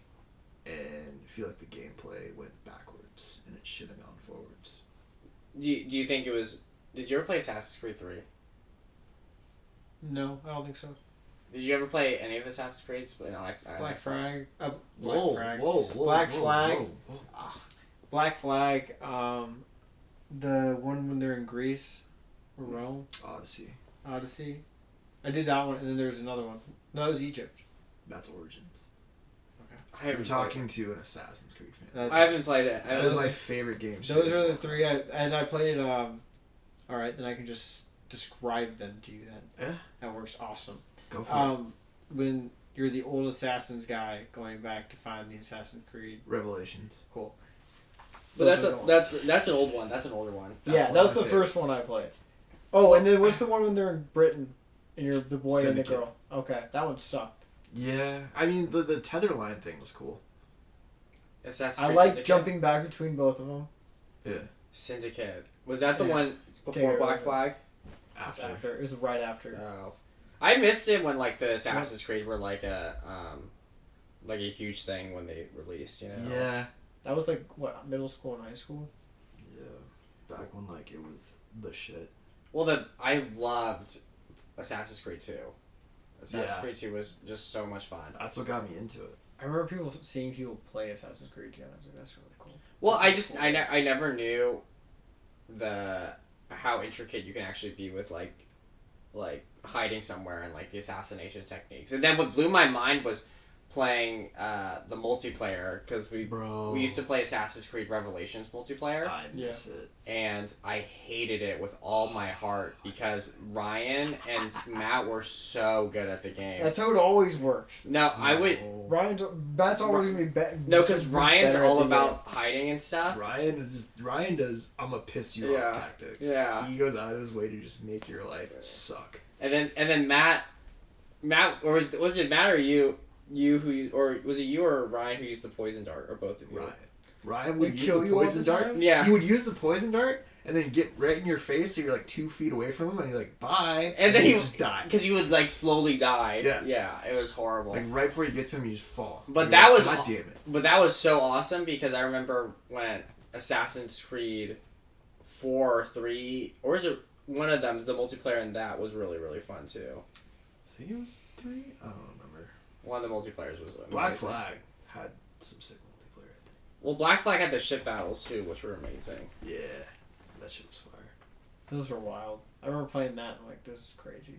and I feel like the gameplay went backwards, and it should have gone forwards. Do you think it was? Did you ever play Assassin's Creed 3? No, I don't think so. Did you ever play any of the Assassin's Creeds? No, Black Flag. Whoa, Flag. whoa, whoa, Black whoa, Flag. whoa, whoa. Black Flag. The one when they're in Greece, or Rome, Odyssey. Odyssey. I did that one, and then there was another one. No, that was Egypt. That's Origins. I You're haven't talking to an Assassin's Creed fan. That's, I haven't played it. That is my favorite game. Those series are of the all three. time. I played. All right, then I can just describe them to you. Then Yeah. that works awesome. Go for it. When you're the old assassins guy going back to find the Assassin's Creed. Revelations. Cool. But Those are the ones. that's an old one. That's an older one. Yeah, one that of was my the first favorites. one I played. Oh, and then what's the one when they're in Britain and you're the boy Syndicate. and the girl? Okay, that one sucked. Yeah, I mean the tether line thing was cool. Assassin's I Creed like Syndicate. jumping back between both of them. Yeah. Syndicate. Was that the Yeah. one before Okay, Black Flag? After. It was right after. Oh. I missed it when like the Assassin's Creed were like a huge thing when they released, you know. Yeah. That was like what, middle school and high school. Yeah. Back when like it was the shit. Well, I loved Assassin's Creed 2. Assassin's Yeah. Creed 2 was just so much fun. That's what got me into it. I remember seeing people play Assassin's Creed together. I was like, that's really cool. Well, That's cool. I never knew how intricate you can actually be with like hiding somewhere and like the assassination techniques. And then what blew my mind was playing the multiplayer, because we used to play Assassin's Creed Revelations multiplayer, I miss it. and I hated it with all my heart because Ryan and Matt were so good at the game. That's how it always works. No, I would Matt's always gonna be better. no, because Ryan's better at all the about hiding and stuff. Ryan does I'm gonna piss you Yeah. off tactics. Yeah. He goes out of his way to just make your life suck. And then Matt, or was it Matt or you or was it you or Ryan who used the poison dart, or both of you? Ryan would They use kill the you all poison the dart. time? Yeah. He would use the poison dart and then get right in your face, so you're like 2 feet away from him, and you're like, bye. And then he he would just die. because he would like slowly die. Yeah. It was horrible. Like right before you get to him, you just fall. But You're that like, was God aw- damn it. But that was so awesome because I remember when Assassin's Creed 4 or 3, or is it one of them? The multiplayer in that was really, really fun too. I think it was 3. I don't remember. One of the multiplayers was amazing. Black Flag had some sick multiplayer. I think. Well, Black Flag had the ship battles too, which were amazing. Yeah, that shit was fire. Those were wild. I remember playing that and I'm like, this is crazy.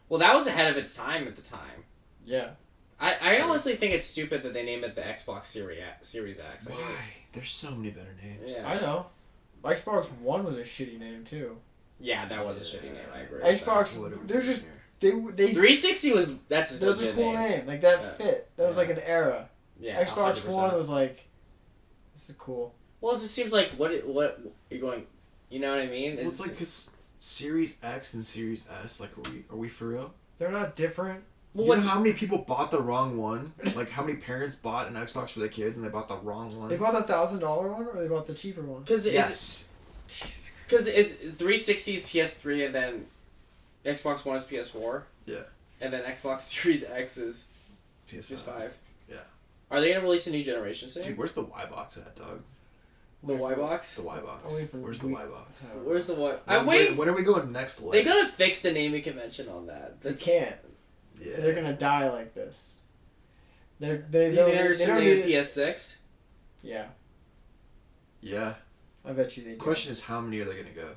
Well, that was ahead of its time at the time. Yeah. I honestly think it's stupid that they named it the Xbox Series X. I Why? think There's so many better names. Yeah. I know. Xbox One was a shitty name too. Yeah, that was a shitty name. I agree. Xbox, What are we they're doing just here? they 360 was that's a that was a legit cool name. name. Like that Yeah. fit. That was like an era. Yeah, Xbox 100%. One was like, this is cool. Well, it just seems like what you're going. You know what I mean? Well, it's like because Series X and Series S. Like, are we for real? They're not different. well, You know what's how many people bought the wrong one? Like how many parents bought an Xbox for their kids and they bought the wrong one? They bought the $1,000 one or they bought the cheaper one. because Yes. is 360's PS3 and then Xbox One is PS4. Yeah. And then Xbox Series X is PS5. PS5. Yeah. Are they gonna release a new generation soon? Dude, where's the Y box at, dog? The Y box. The Y box. I'm waiting for Where's the Y box? Where's the Y? When- I'm waiting. When are we going next? They gotta fix the naming convention on that. They That's, can't. Yeah. They're gonna die like this. They you don't, think they don't name need it PS6. Yeah, Yeah. I bet you they do. Question is, how many are they gonna go?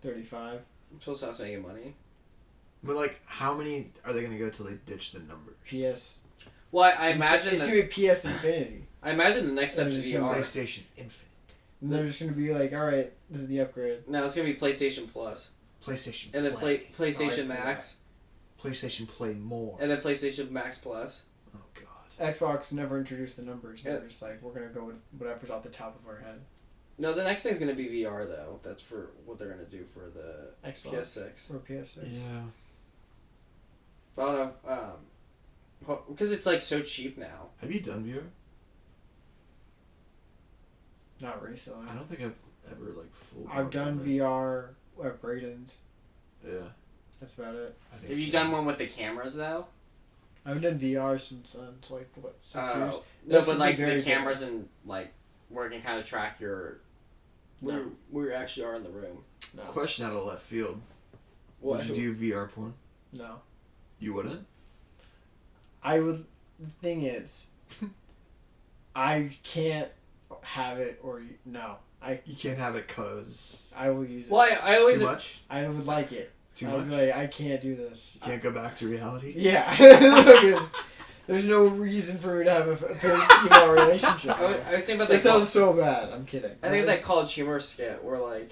35. I'm supposed to stop making money. But like, how many are they gonna go till they ditch the numbers? PS. Well, I imagine It's that, gonna be PS Infinity. I imagine the next step is They're just gonna VR. PlayStation Infinite. And they're just gonna be like, alright, this is the upgrade. No, it's gonna be PlayStation Plus, PlayStation and then Play. PlayStation Oh, I'd say Max, PlayStation Play more. and then PlayStation Max Plus. Oh god. Xbox never introduced the numbers. They're Yeah. just like, we're gonna go with whatever's off the top of our head. No, the next thing's gonna be VR though. That's for what they're gonna do for the Xbox PS6. or PS6. Yeah. But I don't know, because it's like so cheap now. Have you done VR? Not recently. I don't think I've ever like full. I've done VR at Braden's. Yeah. That's about it. I think Have you so. done one with the cameras though? I haven't done VR since then. It's like what 6 years. No, This but would like be the very cameras and like where it can kind of track your where you actually are in the room. No. Question out of left field. What? Would you do VR porn? No. You wouldn't? I would. The thing is, I can't have it or no. You can't have it cause I will use it. Well, I always too much. I would like it. Too I much. would be like, I can't do this. You can't go back to reality. Yeah. There's no reason for me to have a relationship. I was thinking about That that. sounds so bad. I'm kidding. I think that College Humor skit where like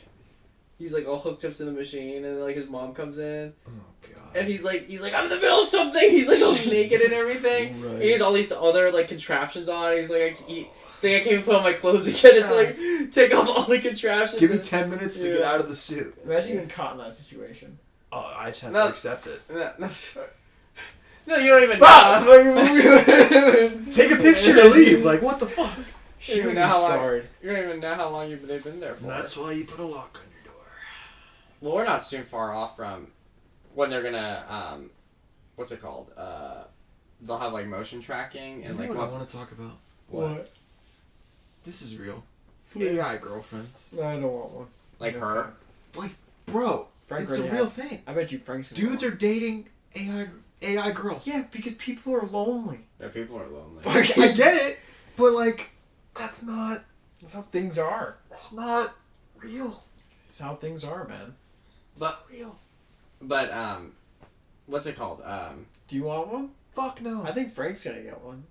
he's like all hooked up to the machine and like his mom comes in Oh god. and he's like I'm in the middle of something. He's like all naked and everything. Christ. And he has all these other like contraptions on. He's like he's like I can't even put on my clothes again. It's like take off all the contraptions. Give me 10 minutes to get Yeah. out of the suit. Imagine getting caught in that situation. Oh, I just have No. to accept it. No, you don't even Bah! know. Take a picture to leave. Like, what the fuck? You don't even know how long. You don't even know how long they've been there for. That's why you put a lock on your door. Well, we're not too far off from when they're gonna what's it called? They'll have like motion tracking and You know like what what? I want to talk about? What? This is real. Yeah. AI girlfriends. No, I don't want one. Like her. Bro, Frank it's a already real has- thing. I bet you Frank's gonna Dudes want are dating AI girls. one. Yeah, because people are lonely. Yeah, people are lonely. I get it, but like, that's not That's how things are. real. That's how things are, man. But Real. but what's it called? Do you want one? Fuck no. I think Frank's gonna get one.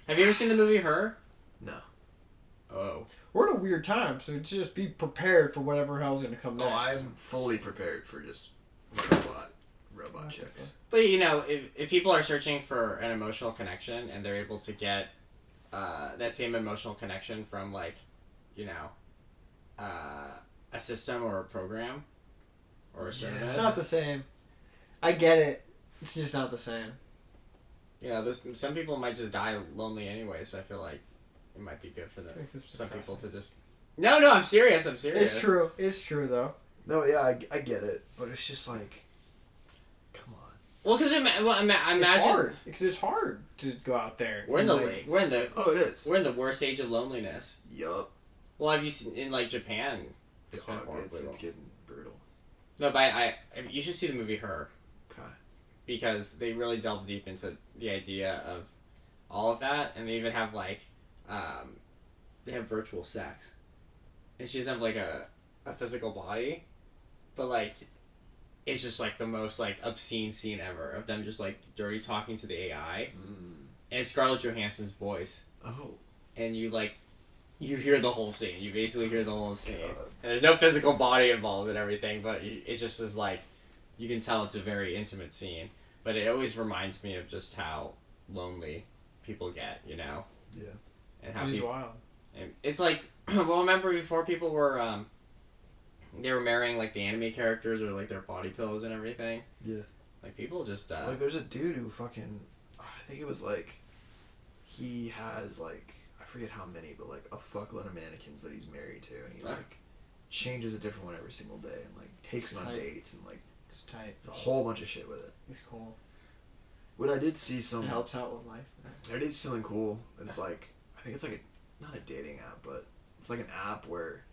Have you ever seen the movie Her? No. Oh. We're in a weird time, so just be prepared for whatever hell's gonna come Oh, next. I'm fully prepared for just robot chicks. But you know, if people are searching for an emotional connection and they're able to get that same emotional connection from like, you know, a system or a program or a service. It's not the same. I get it. It's just not the same. You know, some people might just die lonely anyway, so I feel like it might be good for them. Makes this Some people depressing. to just. No, I'm serious. I'm serious. It's true. It's true, though. No, yeah, I get it, but it's just like, come on. Well, because imagine It's hard. Because it's hard to go out there. we're in and, the like, Oh, it is. we're in the worst age of loneliness. Yup. Well, have you seen in like Japan? It's been God, horrible. it's getting brutal. No, but I you should see the movie Her. Okay. Because they really delve deep into the idea of all of that, and they even have like they have virtual sex, and she doesn't have like a physical body, but like it's just like the most like obscene scene ever of them just like dirty talking to the AI, and it's Scarlett Johansson's voice, Oh. and you hear the whole scene. You basically hear the whole scene, God. and there's no physical body involved and everything, but it just is like. You can tell it's a very intimate scene, but it always reminds me of just how lonely people get, you know? Yeah. And how It is people. wild. And it's like, well, remember before people were, they were marrying like the anime characters or like their body pillows and everything? Yeah. Like people just, Like, there's a dude who fucking, I think it was like, he has like, I forget how many, but like a fuckload of mannequins that he's married to, and he like changes a different one every single day, and like takes them on Tight. dates, and like It's tight. a whole bunch of shit with it. It's cool. When I did see some, It helps out with life. I did see something cool. It's like, I think it's like not a dating app, but it's like an app where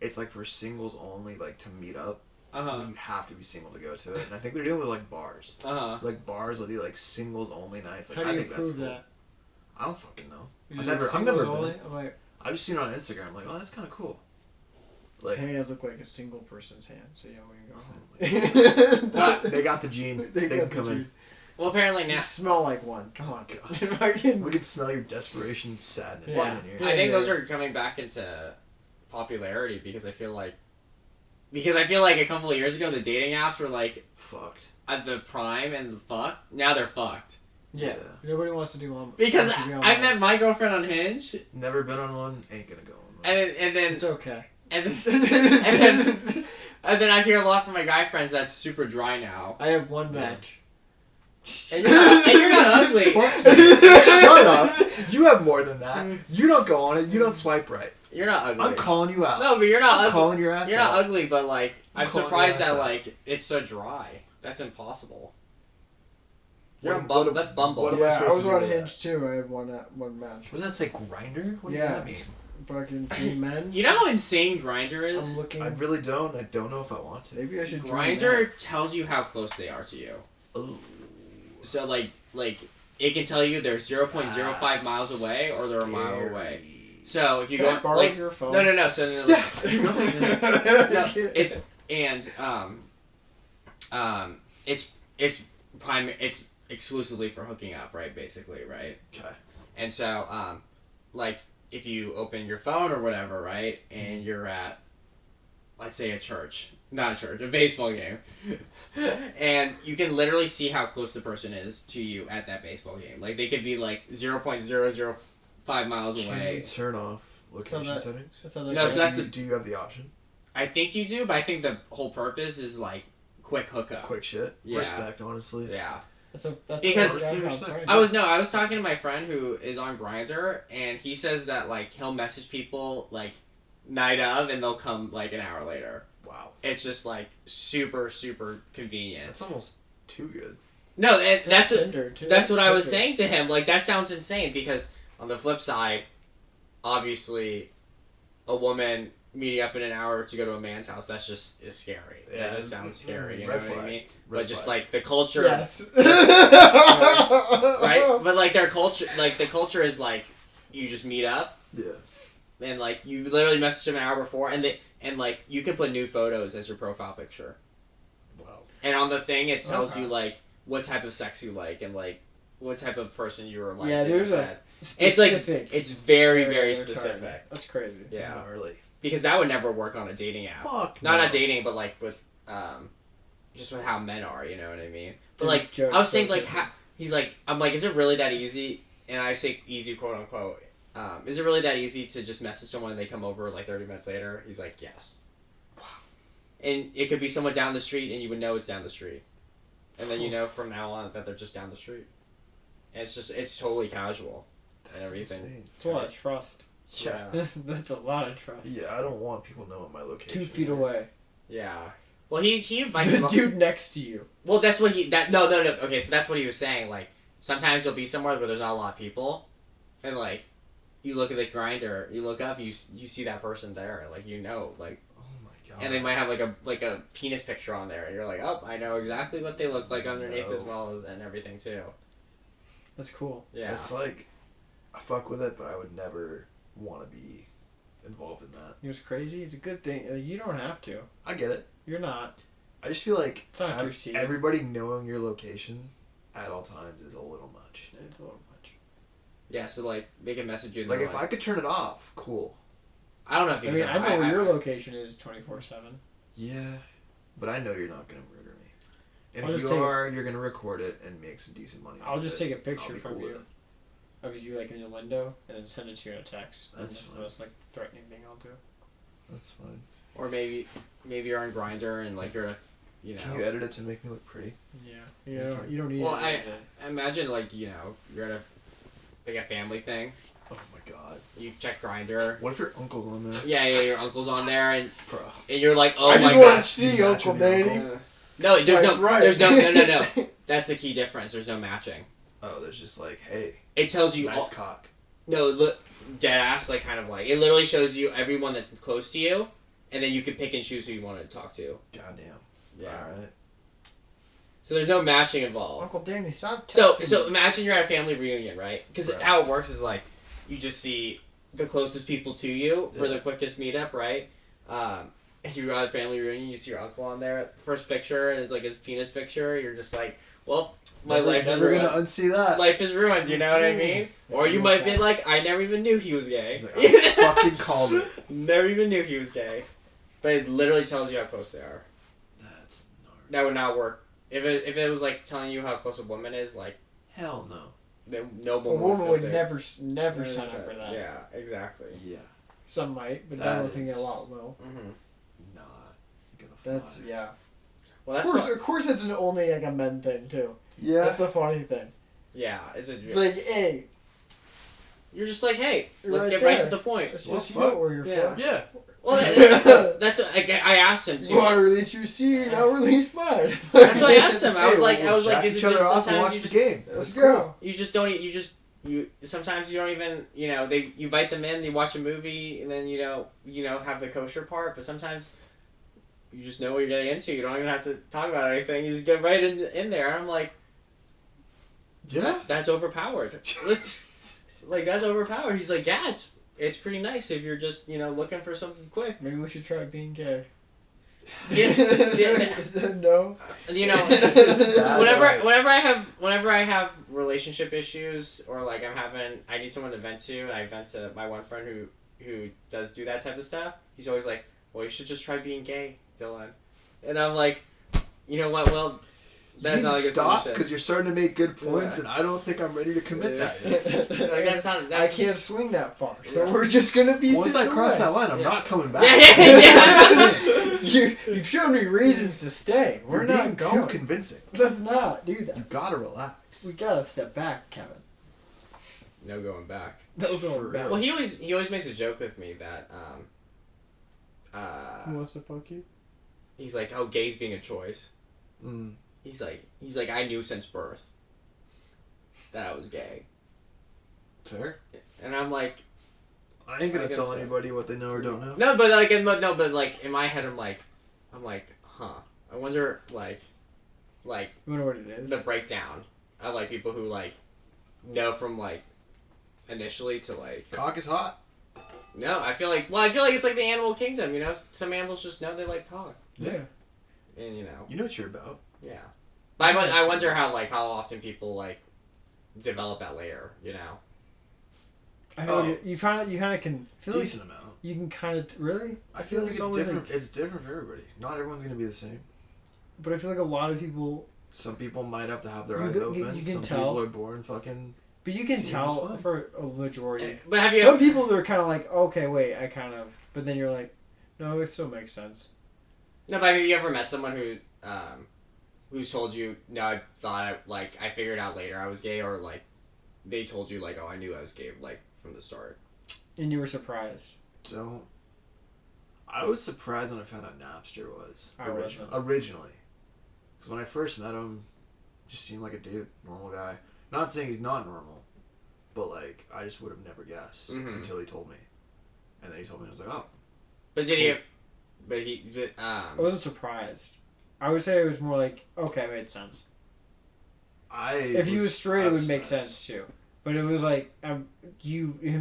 it's like for singles only, like to meet up. uh-huh, You have to be single to go to it. And I think they're dealing with like bars. uh-huh. Like bars will do like singles only nights. Like How do I you think that's prove cool. that? I don't fucking know. You I've just never singles been. only? I'm like, I've just seen it on Instagram. Like, oh, that's kind of cool. his Like, hands look like a single person's hand, so yeah, we Oh can go. they got the gene. They can got the come in. gene. Well, apparently You now, smell like one. Come on. God. Fucking- We can smell your desperation and sadness Yeah. in here. Yeah. I think those are coming back into popularity because I feel like a couple of years ago the dating apps were like Fucked. at the prime and the fuck. Now they're fucked. Yeah. Nobody wants to do on Because wants to be I online. met my girlfriend on Hinge. Never been on one. Ain't gonna go on one. and then It's okay. and then I hear a lot from my guy friends that's super dry now. I have one match. And you're not ugly. Shut up. You have more than that. You don't go on it. You don't swipe right. You're not ugly. I'm calling you out. No, but you're not I'm ugly. calling your ass You're out. not ugly, but like I'm calling surprised your ass that out. like it's so dry. That's impossible. What- You're on Bumble. what- That's Bumble. what am I Yeah, I supposed was to do on with Hinge too. I had one match. What does that say? Grinder? What does Yeah. that mean? Fucking three men. You know how insane Grinder is? I'm looking. I really don't. I don't know if I want to. Maybe I should. join Grinder tells you how close they are to you. Ooh. So like it can tell you they're 0.05 miles away or they're a mile away. So if you Can go I borrow like your phone? no. So no, no, Yeah. it's and it's exclusively for hooking up, right? Basically, right? Okay. And so like if you open your phone or whatever, right, and you're at let's say a baseball game. And you can literally see how close the person is to you at that baseball game. Like they could be like 0.005 miles Can away. you turn off location that- settings? That's not like No, so that's do you have the option? I think you do, but I think the whole purpose is like quick hookup. Quick shit. Yeah. Respect, honestly. Yeah. that's Because- Respect. I was talking to my friend who is on Grindr, and he says that like he'll message people like night of, and they'll come like an hour later. Wow. It's just like super convenient. That's almost too good. No, that's what Tinder, too. that's what I was Tinder. saying to him. Like that sounds insane because on the flip side, obviously, a woman meeting up in an hour to go to a man's house, that's just is scary. Yeah, That just sounds scary. You know red what I flag. mean? Red But just flag. like the culture, Yes. right? But like their culture, like the culture is like you just meet up Yeah. and like you literally message them an hour before, and like you can put nude photos as your profile picture. Wow. And on the thing, it tells Okay. you like what type of sex you like and like what type of person you are like. Yeah, there's and a that. It's like Specific. it's very Very specific. That's crazy. Yeah, Gnarly. because that would never work on a dating app. Fuck. Not no. a dating, but like with just with how men are. You know what I mean? But Dude, like jokes I was so saying, like different. he's like, I'm like, is it really that easy? And I say easy, quote unquote. Is it really that easy to just message someone and they come over like 30 minutes later? He's like, yes. Wow. And it could be someone down the street, and you would know it's down the street, and then you know from now on that they're just down the street. And it's totally casual and That's everything. insane. It's a lot of trust. Yeah. That's a lot of trust. Yeah, I don't want people knowing my location. 2 feet away. Yeah. Well, he invites The them. dude next to you. Well, that's what no. Okay, so that's what he was saying. Like sometimes you'll be somewhere where there's not a lot of people, and like you look at the Grinder, you look up, you see that person there, like you know, like, Oh my god. and they might have like a penis picture on there, and you're like, oh, I know exactly what they look like underneath as well as and everything too. That's cool. Yeah. It's like, I fuck with it, but I would never want to be involved in that. It was crazy. It's a good thing. You don't have to. I get it. You're not. I just feel like It's not your seat. everybody knowing your location at all times is a little much. It's a little much. Yeah. So like they can message you. And Like they're if I could turn it off, cool. I don't know if you. I mean, can. I know where your location is 24/7. Yeah, but I know you're not gonna murder me. And I'll if just you take- are, you're gonna record it and make some decent money. I'll off just it. take a picture I'll be from cool with you. it. Of you like in your window and then send it to you in a text. And That's that's the fine. most like threatening thing I'll do. That's fine. Or maybe you're on Grinder and like you're, you know. Can you edit it to make me look pretty? Yeah. You don't need Well, it. Imagine like you're at a family thing. Oh my god. You check Grinder. What if your uncle's on there? Yeah, your uncle's on there, and Bro. you're like, oh I my just want to gosh. see Match Uncle with your Danny. uncle. No, there's no, Swipe right. there's no. That's the key difference. There's no matching. Oh, there's just like, hey, It tells you nice cock. no, look, dead ass, like kind of like it literally shows you everyone that's close to you, and then you can pick and choose who you want to talk to. Goddamn. Yeah. Alright. So there's no matching involved. Uncle Danny, stop. So texting me. imagine you're at a family reunion, right? Because Right. how it works is like you just see the closest people to you for Yeah. the quickest meetup, right? And you're at a family reunion, you see your uncle on there, first picture, and it's like his penis picture. You're just like, well, my life is never ruined. gonna unsee that. Life is ruined. You know what I mean? Or you might be Okay. like, I never even knew he was gay. He's like, I fucking called it. Never even knew he was gay. But it literally tells you how close they are. That's gnarly. That would not work. If it was like telling you how close a woman is, like Hell no. then no A woman woman feel would safe. never sign up for that. Yeah, exactly. Yeah. Some might, but I That don't think a is- lot will. Mm-hmm. Not gonna fly. That's yeah. Well, Of that's course, what, of course, it's only like a men thing too. Yeah. That's the funny thing. yeah. It's It's like, hey, you're just like, hey, You're let's right get right there. to the point. just Well, you know where you're Yeah. from. Yeah. Well, that's what I asked him You too. want to release your seed? I'll release mine. That's what I asked him. I Hey, was like, we'll is jack it each just other off and sometimes watch you the just game? Let's That's go. you just don't you sometimes you don't even they you invite them in, they watch a movie, and then have the kosher part, but sometimes you just know what you're getting into. You don't even have to talk about anything. You just get right in there. And I'm like, Yeah. that's overpowered. Like that's overpowered. He's like, yeah, it's pretty nice if you're just looking for something quick. Maybe we should try being gay. Yeah, No. Whenever I have relationship issues or like I need someone to vent to, and I vent to my one friend who does do that type of stuff. He's always like, well, you should just try being gay, Dylan. And I'm like, you know what? Well, that's not a good stop solution. because you're starting to make good points, Yeah. and I don't think I'm ready to commit that yet. Like, that's not. I That's, can't swing that far, so Yeah. we're just gonna be Once I sitting cross away. that line, I'm Yeah. not coming back. Yeah. You've shown me reasons to stay. We're You're not being going. too convincing. Let's not do that. You gotta relax. We gotta step back, Kevin. No going back. No For going back. real. Well, he always makes a joke with me that Who wants to fuck you? he's like, oh, gays being a choice. Mm. He's like, I knew since birth that I was gay. Fair. And I'm like, I ain't gonna I guess tell so. anybody what they know or don't know. no, but like, in my head, I'm like, huh. I wonder, like, You wonder what it is? the breakdown of like people who like know from like initially to like. Cock is hot. No, I feel like it's like the animal kingdom. Some animals just know they like cock, Yeah. and You know what you're about. yeah. But I wonder how often people like develop that later. I feel like you kind of can feel Decent amount. like you can kind of really. I feel like it's it's always different. like- It's different for everybody. Not everyone's gonna be the same. But I feel like a lot of people. Some people might have to have their You eyes can- open. you can Some tell. people are born fucking. But you can Seems tell fun. for a majority. But have you? Some people are kind of like, okay, wait, I kind of. But then you're like, no, it still makes sense. No, but have you ever met someone who's told you, no, I thought I figured out later I was gay, or like they told you like, oh, I knew I was gay like from the start. And you were surprised. Don't. I was surprised when I found out Napster was I wasn't. originally. Because when I first met him, just seemed like a dude, normal guy. Not saying he's not normal, but like I just would have never guessed Mhm. until he told me, and then he told me, and I was like, oh, But did he? But I wasn't surprised. I would say it was more like, okay, it made sense. If he was straight, it would make surprised. sense too. But it was like, him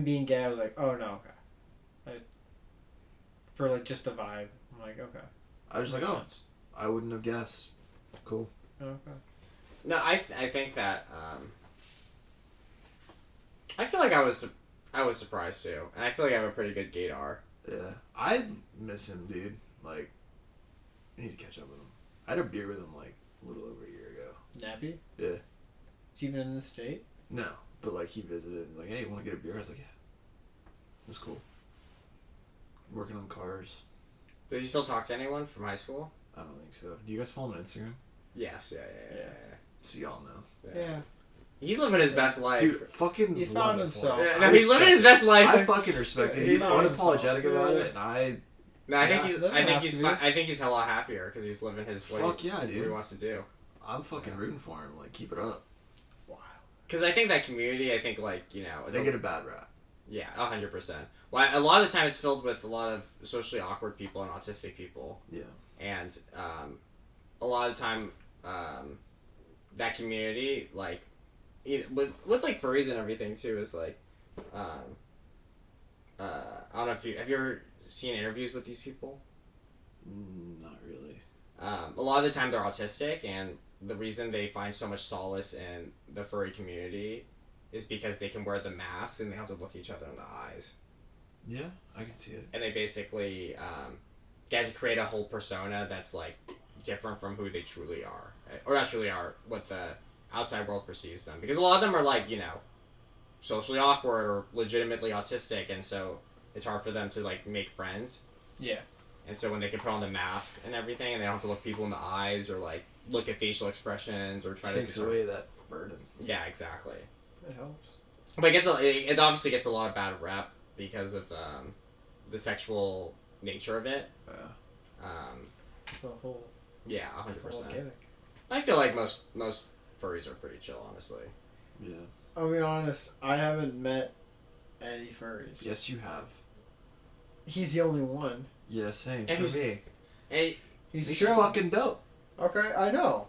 being gay, I was like, oh no, okay. For like just the vibe, I'm like, okay. I was like, makes oh, sense. I wouldn't have guessed. Cool. Okay. no, I think that I feel like I was surprised too, and I feel like I have a pretty good gaydar. Yeah, I miss him, dude. Like, I need to catch up with him. I had a beer with him like a little over a year ago. Nappy? Yeah. It's even in the state? No, but like he visited, like, hey, you want to get a beer? I was like, yeah. It was cool. Working on cars. Does he still talk to anyone from high school? I don't think so. Do you guys follow him on Instagram? Yes, yeah. So y'all know. Yeah. He's living his best life. Dude, fucking He's love found it for himself. him. Yeah, I no, he's living his respect best life. it. I fucking respect it. He's He's found unapologetic himself. about Yeah. it, and I No, I think Yeah, he's. doesn't I think have he's. to be. I think he's hella happier because he's living his. Fuck yeah, what he dude. wants to do. I'm fucking rooting for him. Like, keep it up. Wow. Because I think that community. I think like it's They get a bad rap. yeah, 100%. Well, a lot of the time it's filled with a lot of socially awkward people and autistic people, Yeah. and a lot of the time that community like with like furries and everything too is like I don't know if have you ever seen interviews with these people. Not really. A lot of the time they're autistic, and the reason they find so much solace in the furry community is because they can wear the mask and they have to look each other in the eyes. Yeah, I can see it. And they basically get to create a whole persona that's like different from who they truly are. Or not truly are, what the outside world perceives them. Because a lot of them are like, socially awkward or legitimately autistic, and so it's hard for them to like make friends. Yeah. And so when they can put on the mask and everything, and they don't have to look people in the eyes or like look at facial expressions or try Takes to away that burden. Yeah, exactly. It helps. But it obviously gets a lot of bad rep because of the sexual nature of it. Yeah. The whole, Yeah, the whole 100%. gimmick. I feel like most furries are pretty chill, honestly. Yeah. I'll be honest, I haven't met any furries. Yes, you have. He's the only one. Yeah, same. And For he's- me. And He's He's chill. fucking dope. Okay, I know.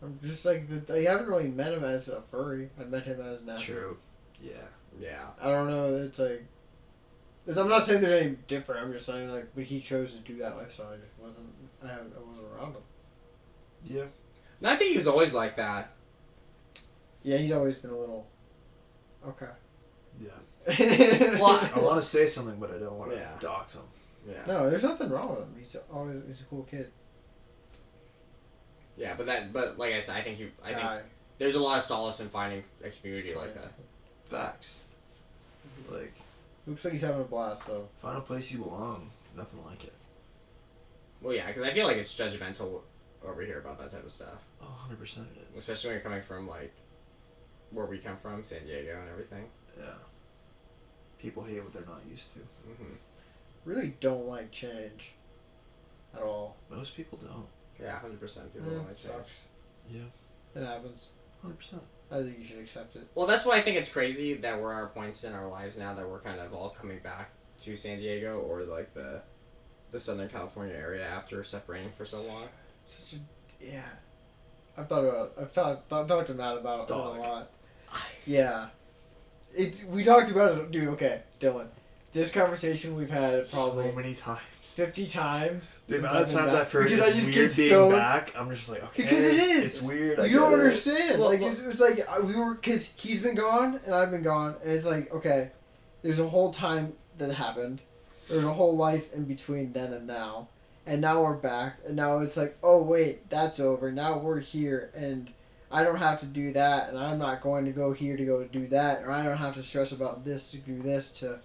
I'm just like, I haven't really met him as a furry. I met him as natural. True. Yeah. yeah. I don't know. It's like, I'm not saying there's any different. I'm just saying like, but he chose to do that lifestyle. I just wasn't. I wasn't around him. Yeah. And I think he was always like that. Yeah, he's always been a little. Okay. Yeah. Well, I want to say something, but I don't want to Yeah. dox him. Yeah. No, there's nothing wrong with him. He's a cool kid. Yeah, but like I said, I think Guy. there's a lot of solace in finding a community like that. Facts. Like, Looks like he's having a blast though. find a place you belong. Nothing like it. Well, yeah, because I feel like it's judgmental over here about that type of stuff, Oh, 100% it is. especially when you're coming from like where we come from, San Diego and everything. Yeah. People hate what they're not used to. Mm-hmm. Really don't like change. At all. Most people don't. Yeah, 100% people Eh, don't it like change. sucks. Yeah. It happens. 100%. I think you should accept it. Well, that's why I think it's crazy that we're at our points in our lives now that we're kind of all coming back to San Diego or like the Southern California area after separating for so long. Such a yeah. I've thought about it. I've talked to Matt about it a Dog. lot. Yeah. We talked about it, dude. Okay, Dylan. This conversation we've had probably so many times. 50 times. Dude, since I I've just been had back. that for because I it's just weird get being stoned. back. I'm just like, okay. Because it is. It's weird. I You don't get it. understand. Well, like well- it was like we were because he's been gone and I've been gone, and it's like okay, there's a whole time that happened. There's a whole life in between then and now we're back, and now it's like oh wait, that's over. Now we're here, and I don't have to do that, and I'm not going to go here to go do that, or I don't have to stress about this to do this to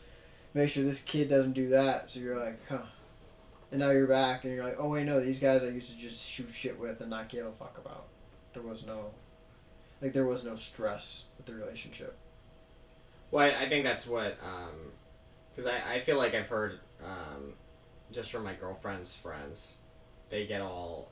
make sure this kid doesn't do that. So you're like, huh. And now you're back, and you're like, oh wait, no, these guys I used to just shoot shit with and not give a fuck about. There was no stress with the relationship. Well, I think that's what, because I feel like I've heard, just from my girlfriend's friends, they get all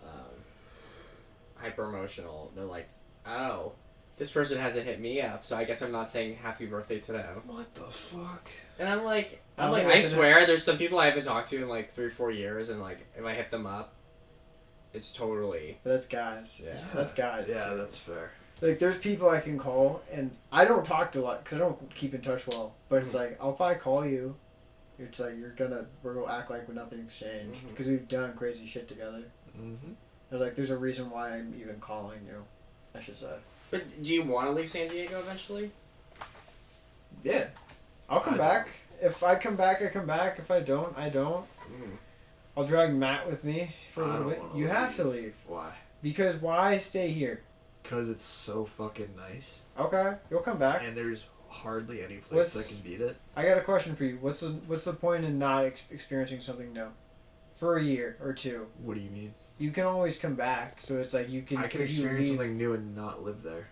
hyper emotional. They're like, oh, this person hasn't hit me up, so I guess I'm not saying happy birthday to them. What the fuck? And I'm like, I I listen to- swear, there's some people I haven't talked to in like 3-4 years, and like, if I hit them up, it's totally, But that's guys. yeah. That's guys, Yeah, too. that's fair. Like, there's people I can call, and I don't talk to a lot, because I don't keep in touch well. But it's like, if I call you, it's like, we're gonna act like nothing's changed. Mhm. Because we've done crazy shit together. Mm-hmm. There's a reason why I'm even calling you, I should say. But do you want to leave San Diego eventually? Yeah. I'll come I back. If I come back, I come back. If I don't, I don't. Mm. I'll drag Matt with me for a I little don't bit. wanna You have to leave. Why? Because why stay here? Because it's so fucking nice. Okay, you'll come back. And there's hardly any place that What's- can beat it. I got a question for you. What's the point in not experiencing something new? For a year or two. What do you mean? You can always come back, so it's like you can. I can if you experience leave, something new and not live there.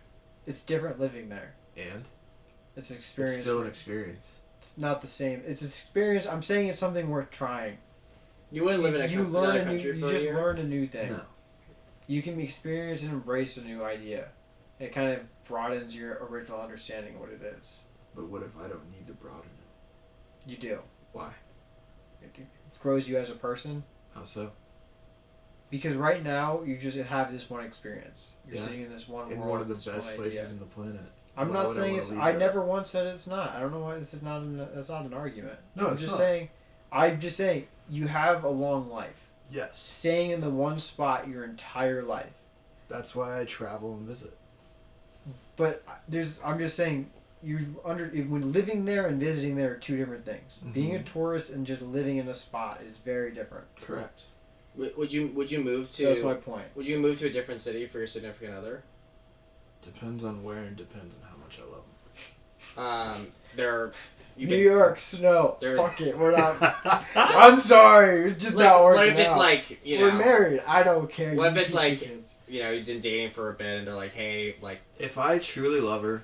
It's different living there. And? It's an experience. It's still an experience. It's not the same. It's an experience. I'm saying it's something worth trying. You wouldn't live in a you another learn a new. country You for a just year? learn a new thing. No. You can experience and embrace a new idea. It kind of broadens your original understanding of what it is. But what if I don't need to broaden it? You do. Why? It grows you as a person. How so? Because right now you just have this one experience. You're Yeah. sitting in this one In world. one of the this best one places idea. in the planet. I'm Why not would saying wanna it's. leave I that? never once said it's not. I don't know why this is not. That's not an argument. No, I'm it's just not. saying. I'm just saying you have a long life. Yes. Staying in the one spot your entire life. That's why I travel and visit. But I'm just saying. When living there and visiting there are two different things. Being a Mhm. tourist and just living in a spot is very different. Correct. Would you move to? That's my point. Would you move to a different city for your significant other? Depends on where and depends on how much I love them. There you've New been- York snow. There- Fuck it, we're not. I'm sorry, it's just not working what if it's out. like, you We're know, married. I don't care. What You if it's keep the like- kids. you know, you've been dating for a bit and they're like, hey, like, If I truly love her,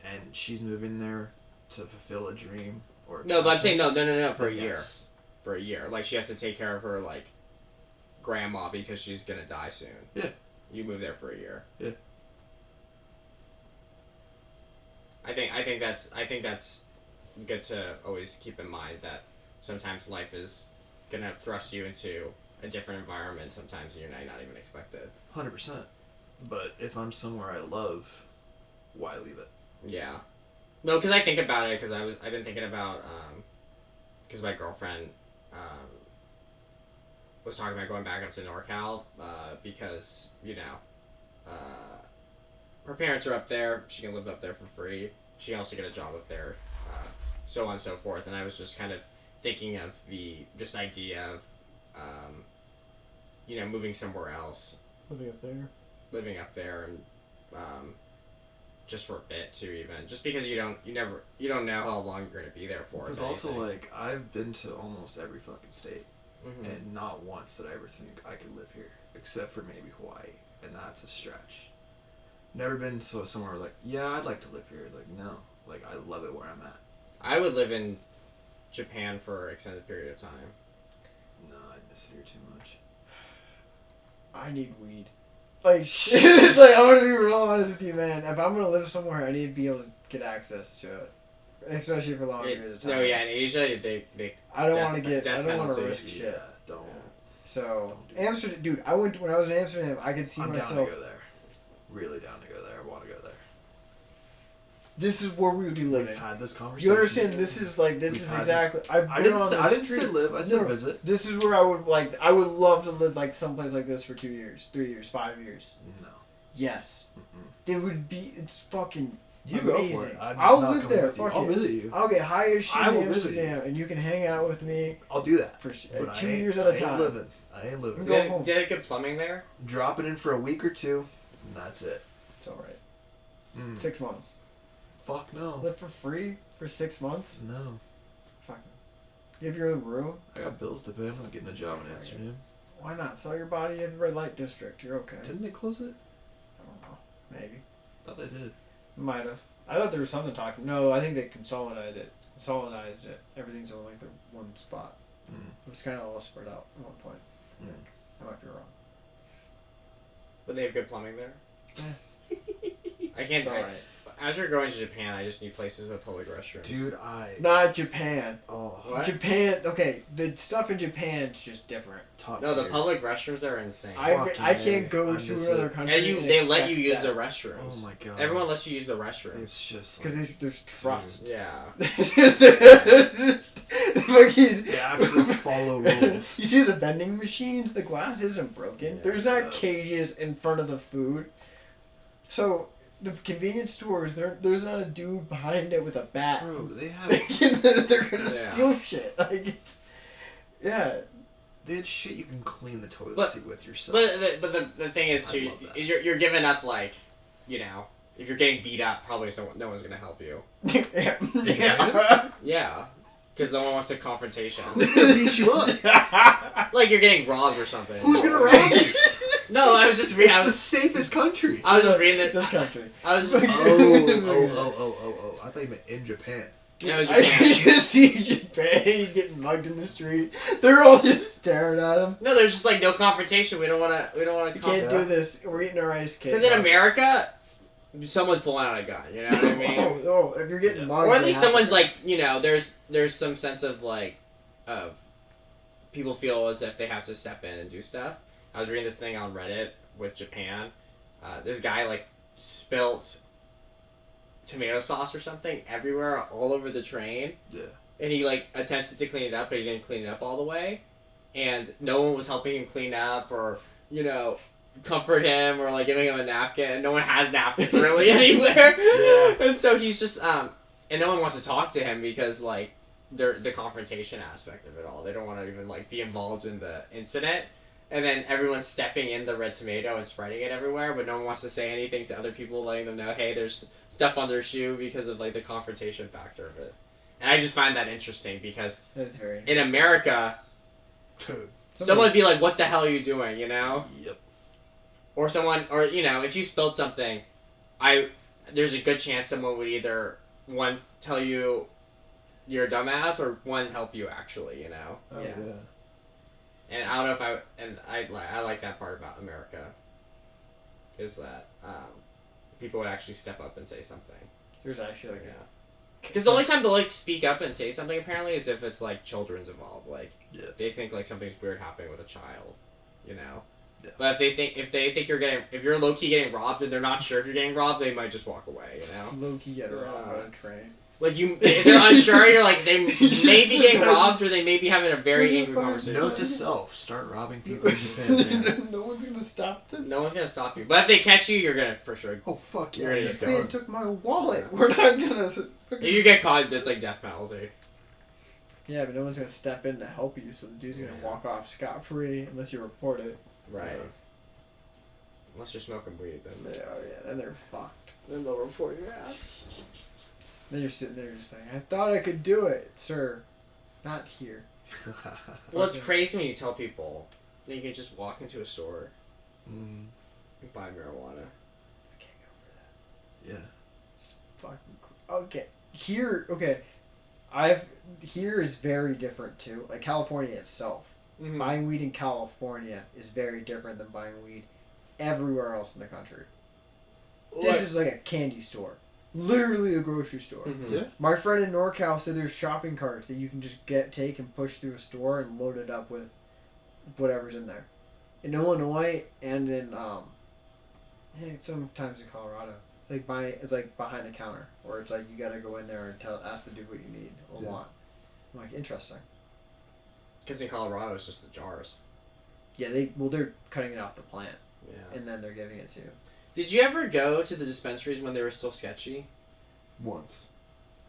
and she's moving there to fulfill a dream or no, but I'm saying passion, no, for a then year. yes. For a year. Like, she has to take care of her, like, grandma because she's gonna die soon. Yeah. You move there for a year. Yeah. I think that's good to always keep in mind that sometimes life is gonna thrust you into a different environment sometimes and you're not even expected. 100%. But if I'm somewhere I love, why leave it? Yeah. No, because I think about it because I've been thinking about because my girlfriend was talking about going back up to NorCal because her parents are up there. She can live up there for free. She can also get a job up there, so on and so forth. And I was just kind of thinking of the just idea of moving somewhere else, Living up there. living up there, and just for a bit too, even just because you don't know how long you're gonna be there for. Because if also, anything. like, I've been to almost every fucking state, Mhm. and not once did I ever think I could live here, except for maybe Hawaii, and that's a stretch. Never been to somewhere like, yeah, I'd like to live here. Like, no. Like, I love it where I'm at. I would live in Japan for an extended period of time. No, I miss it here too much. I need weed. Like, it's like, I'm gonna be real honest with you, man. If I'm gonna live somewhere, I need to be able to get access to it, especially for long periods of time. No, yeah, in Asia they I don't death- want to get. death I don't want to penalty. risk Yeah, shit. don't. So Don't do that. Amsterdam, dude. When I was in Amsterdam, I could see I'm down myself. to go there. Really down to go there. I want to go there. This is where we would be We've living. had this conversation. You understand? This is like this We've is had- exactly. I've I been didn't on say, the I didn't street. say live. I said No, visit. This is where I would like. I would love to live like someplace like this for 2 years, 3 years, 5 years. No. Yes, Mm-mm. it would be. It's fucking. You go for amazing. it. I'm just I'll not live coming there. with you. Fuck I'll it. visit you. I'll get high as shit I in will visit Amsterdam, and you can hang out with me I'll do that. for But 2 I ain't- years at a I ain't time. living. I ain't living. Go home. Do they have good plumbing there? Drop it in for a week or two, and that's it. It's all right. Mm. 6 months. Fuck no. Live for free for 6 months. No. Fuck. You have your own room. I got bills to pay. I'm not getting a job in Amsterdam. Why not sell your body at the red light district? You're okay. Didn't they close it? I don't know. Maybe. Thought they did. Might have. I thought there was something talking. No, I think they consolidated it. Everything's on like the one spot. Mm. It was kind of all spread out at one point. Mm. I might be wrong. But they have good plumbing there. I can't. It's all right. As you're going to Japan, I just need places with public restrooms. Dude, I. Not Japan. Oh. What? Japan. Okay, the stuff in Japan's just different. Top No, the tier. public restrooms there are insane. Fucking I can't go I to miss another it. country. And they let expect you use that. the restrooms. Oh my god. Everyone lets you use the restrooms. It's just. Because Like, there's trust. Yeah. Fucking. they actually follow rules. You see the vending machines? The glass isn't broken. Yeah. There's not cages in front of the food. So the convenience stores, there's not a dude behind it with a bat. Bro, they have. They're gonna Yeah. steal shit. Like it's, yeah. They had shit you can clean the toilet But- seat with yourself. But the thing is I too, love that. is you're giving up like, you know, if you're getting beat up, probably no one's gonna help you. yeah. Yeah. Because no one wants a confrontation. Who's gonna beat you up? Like you're getting robbed or something. Who's gonna rob you? No, I was just reading. It's the safest country. I was just reading that. This country. I was just. Oh. I thought you meant in Japan. No, I can just see Japan. He's getting mugged in the street. They're all just staring at him. No, there's just like no confrontation. We don't want to. You can't do this. We're eating our ice cake. Because in America, someone's pulling out a gun. You know what I mean? Oh, if you're getting mugged, Or at it least happens. someone's like, you know, there's some sense of like, of people feel as if they have to step in and do stuff. I was reading this thing on Reddit with Japan. This guy like spilt tomato sauce or something everywhere, all over the train, Yeah. and he like attempted to clean it up, but he didn't clean it up all the way, and no one was helping him clean up or, you know, comfort him or like giving him a napkin, and no one has napkins really anywhere. Yeah. And so he's just and no one wants to talk to him because like they're the confrontation aspect of it all. They don't want to even like be involved in the incident. And then everyone's stepping in the red tomato and spreading it everywhere, but no one wants to say anything to other people, letting them know, hey, there's stuff on their shoe because of like the confrontation factor of it. And I just find that interesting because That is very in interesting. America, someone would be like, "What the hell are you doing?" You know? Yep. Or someone, or if you spilled something, there's a good chance someone would either one tell you you're a dumbass or one help you actually. Oh, Yeah. yeah. And I don't know if I like that part about America. Is that people would actually step up and say something. There's actually like Yeah. Because the only time to like speak up and say something apparently is if it's like children's involved. Like they think like something's weird happening with a child, Yeah. But if they think if you're low key getting robbed and they're not sure if you're getting robbed, they might just walk away. low key get around on a train. Like if they're unsure, you're like they may be getting robbed or they may be having a very angry conversation. Note to self: start robbing people in Japan. Man. No one's gonna stop this. No one's gonna stop you. But if they catch you, you're gonna for sure. Oh fuck You're yeah! gonna This just man go. took my wallet. We're not gonna. If you get caught, it's like death penalty. Yeah, but no one's gonna step in to help you, so the dude's gonna walk off scot free unless you report it. Right. Unless you're smoking weed, then. Then they're fucked. Then they'll report your ass. Then you're sitting there just saying, "I thought I could do it, sir, not here." Well, it's crazy when you tell people that you can just walk into a store and buy marijuana. I can't get over that. Yeah. It's fucking okay. Here is very different too. Like California itself, Mm-hmm. buying weed in California is very different than buying weed everywhere else in the country. This is like a candy store, literally a grocery store. Mm-hmm. Yeah. My friend in NorCal said there's shopping carts that you can just take and push through a store and load it up with whatever's in there. In Illinois and in sometimes in Colorado, it's like behind a counter, or it's like you gotta go in there and ask the dude what you need or want. I'm like, interesting. Because in Colorado, it's just the jars. Yeah, they're cutting it off the plant Yeah. and then they're giving it to you. Did you ever go to the dispensaries when they were still sketchy? Once.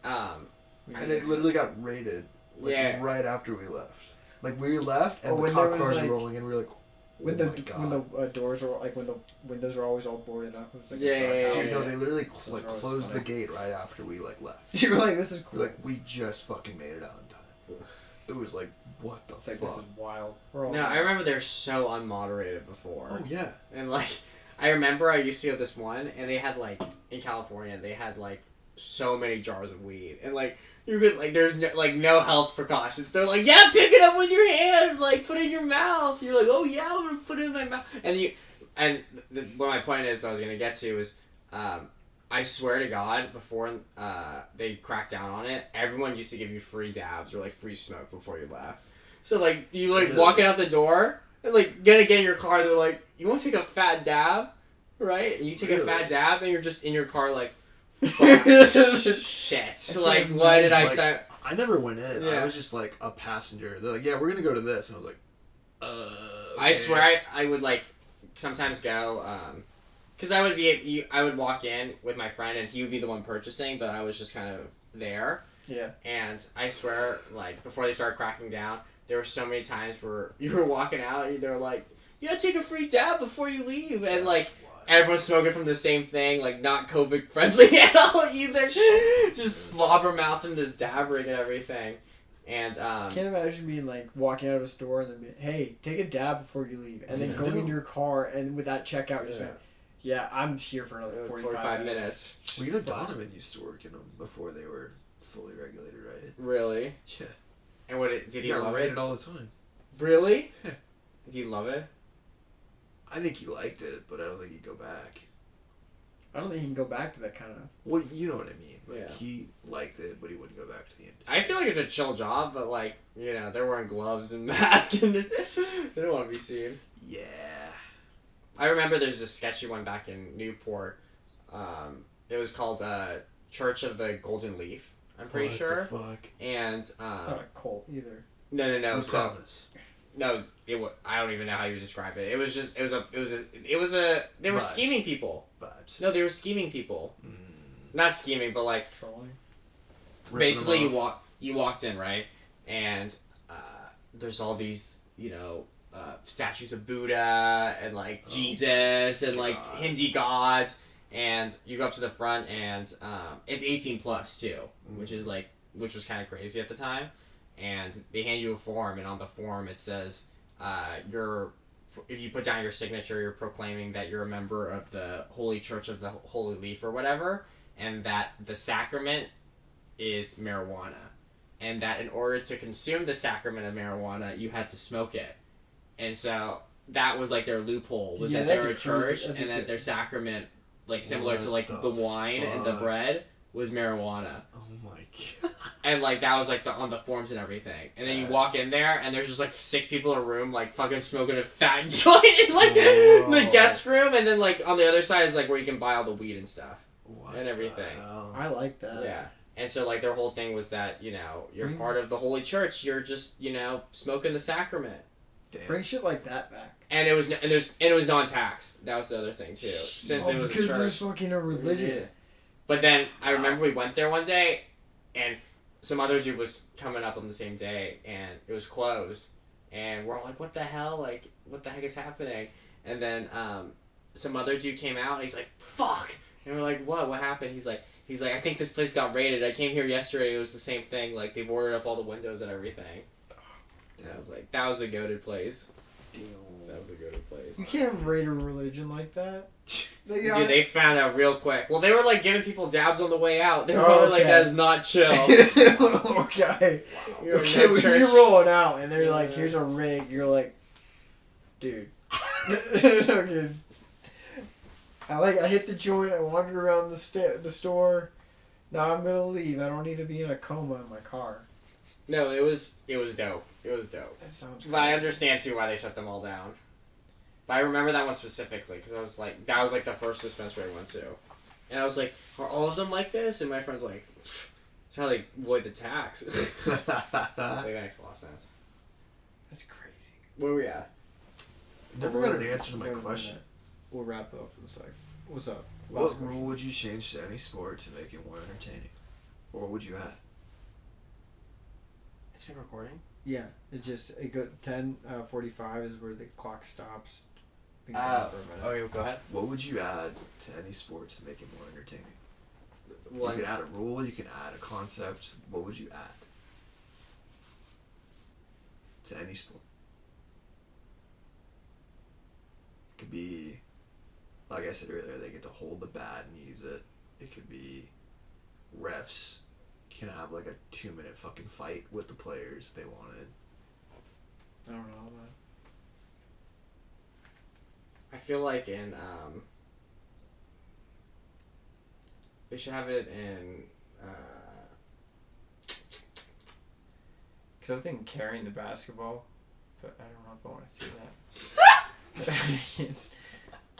Um, And it literally got raided. Like, Yeah. Right after we left. Like we left and Oh, the when cop there was, cars like- were rolling in. We were like, When oh the my God. when the doors were when the windows were always all boarded up. It was like Yeah, a dark yeah, house. Dude, no, yeah. they literally Those like are always closed the funny. gate right after we like left. You were like, this is cool. Like we just fucking made it out in time. It was like, what the It's like, fuck? this is wild. We're all no, I remember they're so unmoderated before. Oh yeah. And like, I remember I used to go to this one, and they had like in California, they had like so many jars of weed, and like you could like there's no health precautions. They're like, yeah, pick it up with your hand, like put it in your mouth. You're like, oh yeah, I'm gonna put it in my mouth. And what my point is, I was gonna get to is, I swear to God, before they cracked down on it, everyone used to give you free dabs or like free smoke before you left. So like you like walking out the door and like gonna get in your car, they're like, you want to take a fat dab, right? And you take a fat dab and you're just in your car like, fuck, shit. Like why did I Like, sign? I never went in. Yeah. I was just like a passenger. They're like, yeah, we're gonna go to this, and I was like, I okay. swear I would like sometimes go because I would walk in with my friend and he would be the one purchasing, but I was just kind of there. Yeah. And I swear, like before they started cracking down, there were so many times where you were walking out and they're like, "Yeah, take a free dab before you leave," and like everyone's smoking from the same thing, like not COVID friendly at all either. Just slobber mouthing this dab rig and everything. And Can't imagine being like walking out of a store and then being, hey, take a dab before you leave, and then going into your car and with that checkout just went, yeah, I'm here for another 45 minutes. Well, you know, Donovan used to work in them before they were fully regulated, right? Really? Yeah. And did he got love raided it? all the time. Really? Yeah. Did he love it? I think he liked it, but I don't think he'd go back. I don't think you can go back to that kind of. Well, you know what I mean. Like, Yeah. he liked it, but he wouldn't go back to the industry. I feel like it's a chill job, but like, they're wearing gloves and masks and they don't want to be seen. Yeah. I remember there's a sketchy one back in Newport. It was called Church of the Golden Leaf, I'm pretty sure. What the fuck? And It's not a cult either. no. Who So promise? no, I don't even know how you would describe it. It was they were Vibes. scheming people. Vibes. No, they were scheming people. Not scheming, but like Trolling. Ripping basically them off. you walked in, right, and there's all these statues of Buddha and like Jesus and like God. Hindi gods, and you go up to the front and it's 18 plus too, which is like which was kind of crazy at the time. And they hand you a form, and on the form it says, if you put down your signature, you're proclaiming that you're a member of the Holy Church of the Holy Leaf or whatever, and that the sacrament is marijuana. And that in order to consume the sacrament of marijuana, you had to smoke it. And so that was like their loophole, was that they were a church, and that their sacrament, like similar to like the wine and the bread, was marijuana. Oh my god. And like that was like on the forms and everything. And then you walk in there and there's just like 6 people in a room like fucking smoking a fat joint in like the guest room, and then like on the other side is like where you can buy all the weed and stuff. What and everything. I like that. Yeah. And so like their whole thing was that, you know, you're part of the Holy Church, you're just, you know, smoking the sacrament. Damn. Bring shit like that back. And it was non-tax. That was the other thing too. Since it was a because church. there's fucking a religion. Yeah. But then I remember we went there one day, and some other dude was coming up on the same day, and it was closed, and we're all like, "What the hell? Like, what the heck is happening?" And then some other dude came out, and he's like, "Fuck!" And we're like, "What? What happened?" He's like, "I think this place got raided. I came here yesterday. It was the same thing. Like, they boarded up all the windows and everything." And I was like, "That was the goated place." That was a goated place. You can't raid a religion like that. Dude, they found out real quick. Well, they were like giving people dabs on the way out. They were Oh, probably like, okay. "That is not chill." Okay. You're in Okay, that when church. you're rolling out and they're like, "Here's a rig," you're like, "Dude." Okay. I hit the joint. I wandered around the store. Now I'm gonna leave. I don't need to be in a coma in my car. No, it was dope. It was dope. That sounds. But I crazy. understand too why they shut them all down. But I remember that one specifically because I was like, that was like the first dispensary I went to, and I was like, "Are all of them like this?" And my friend's like, "That's how they avoid the tax." I was like, that makes a lot of sense. That's crazy. Where were we at? Never got an answer to my question. We'll wrap it up in a sec. What's up? What Last rule question. would you change to any sport to make it more entertaining? Or what would you add? It's been recording. Yeah, it go 10:45 is where the clock stops. We can go for a minute. Okay, go ahead. What would you add to any sport to make it more entertaining? Well, You can add a rule, you can add a concept. What would you add to any sport? Could be, like I said earlier, they get to hold the bat and use it. It could be refs can have like a 2-minute fucking fight with the players if they wanted. I don't know, man. I feel like in they should have it in Because I was thinking carrying the basketball, but I don't know if I want to see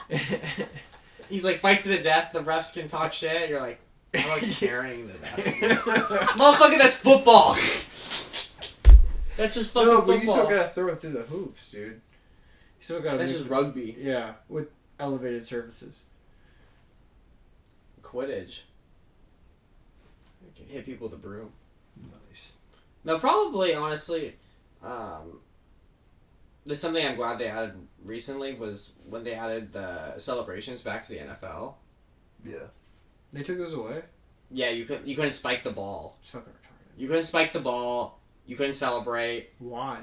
that. he's like, fight to the death, the refs can talk shit, you're like, "I'm like carrying the basketball." Motherfucker, that's football. That's just fucking No, football. but you still gotta throw it through the hoops, dude. You still gotta. That's make just the- rugby. Yeah, with elevated surfaces. Quidditch. You can hit people with a broom. Nice. No, probably, honestly, there's something I'm glad they added recently was when they added the celebrations back to the NFL. Yeah. They took those away. Yeah, you couldn't spike the ball. It's fucking retarded. You couldn't spike the ball. You couldn't celebrate. Why?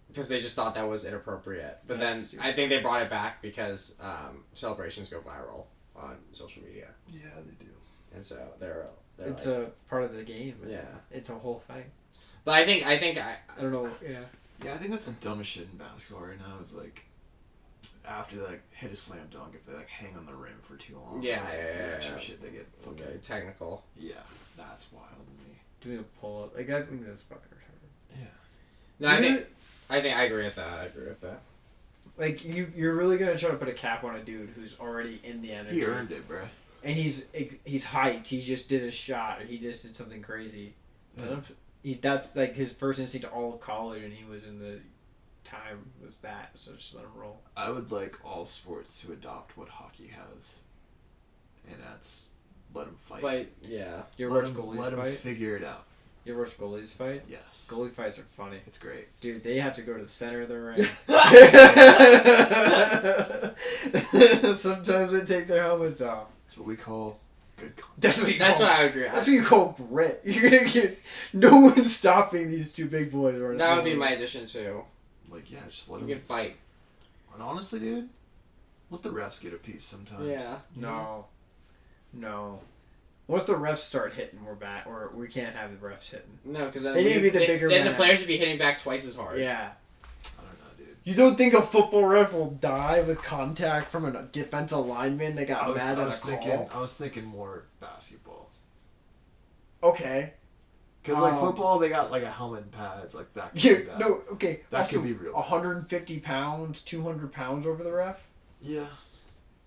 Because they just thought that was inappropriate. But That's then stupid. I think they brought it back because celebrations go viral on social media, Yeah, they do. and so they're It's like, a part of the game. Man. yeah. It's a whole thing. But I think I don't know. Yeah. Yeah, I think that's the dumbest shit in basketball right now is like after they like hit a slam dunk if they like hang on the rim for too long. Yeah, or, like, yeah, do yeah, extra yeah. shit they get fucking okay, technical. Yeah, that's wild to me. Doing a pull up. Like I think that's fucking retarded. Yeah. No, I think I agree with that. I agree with that. Like you're really gonna try to put a cap on a dude who's already in the energy. He earned it, bruh. And he's hyped. He just did a shot, or he just did something crazy. Yeah. That's like his first instinct all of college, and he was in the time was that. So just let him roll. I would like all sports to adopt what hockey has, and that's let them fight. But yeah, You ever Let watch them goalies fight? figure it out. You ever watch goalies fight? Yes. Goalie fights are funny. It's great. Dude, they have to go to the center of the ring. Sometimes they take their helmets off. It's what we call good content. That's what you That's call. what I agree. That's what you call grit. You're gonna get no one stopping these two big boys. Or That would be my addition too. Like, yeah, just let We them. can fight. And honestly, dude, let the refs get a piece sometimes. Yeah. You know? No. Once the refs start hitting, we're back. Or we can't have the refs hitting. No, because then They need to be the bigger Then the man. players would be hitting back twice as hard. Yeah. I don't know, dude. You don't think a football ref will die with contact from a defensive lineman that got mad at a call? I was thinking more basketball. Okay. Because like football, they got like a helmet and pads, like that. Could Yeah, be bad. no, okay. That also, could be real. 150 pounds, 200 pounds over the ref? Yeah.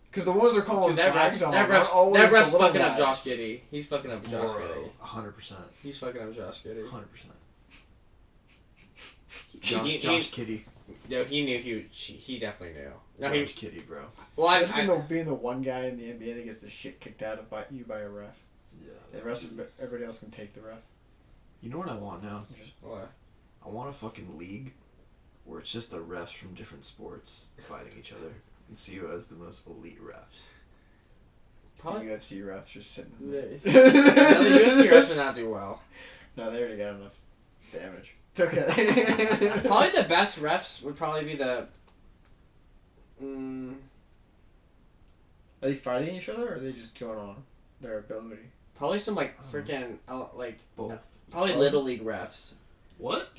Because the ones they're calling Dude, that flags on that aren't always ref's the little fucking up guy. Josh Giddey. He's fucking up Josh Giddey. 100%. He's fucking up Josh Giddey. 100%. Josh Kitty. No, he knew he definitely knew. No, Josh Kitty, bro. Well, Imagine being the one guy in the NBA that gets the shit kicked out of you by a ref. Yeah. The rest of everybody else can take the ref. You know what I want now? What? I want a fucking league where it's just the refs from different sports fighting each other and see who has the most elite refs. It's the UFC refs just sitting. No, the UFC refs would not do well. No, they already got enough damage. It's okay. Probably the best refs would probably be the. Are they fighting each other, or are they just going on their ability? Probably some like freaking like Both. probably little league refs What?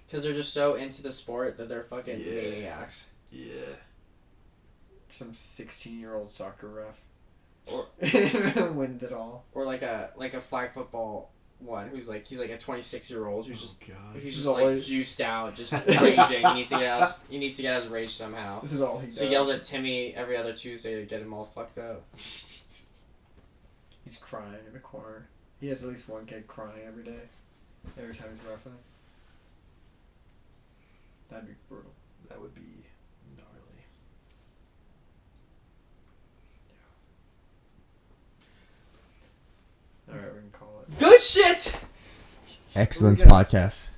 because they're just so into the sport that they're fucking Yeah. maniacs. Yeah. Some 16-year-old soccer ref, or wins it all. Or like a flag football one who's like he's like a 26-year-old who's just God. he's This just is like always- juiced out, just raging. He needs to get out his rage somehow. This is all he does. So he yells at Timmy every other Tuesday to get him all fucked up. He's crying in the corner. He has at least one kid crying every day, every time he's roughing. That'd be brutal. That would be gnarly. All right, we can call it. Good shit. Excellence What do we podcast.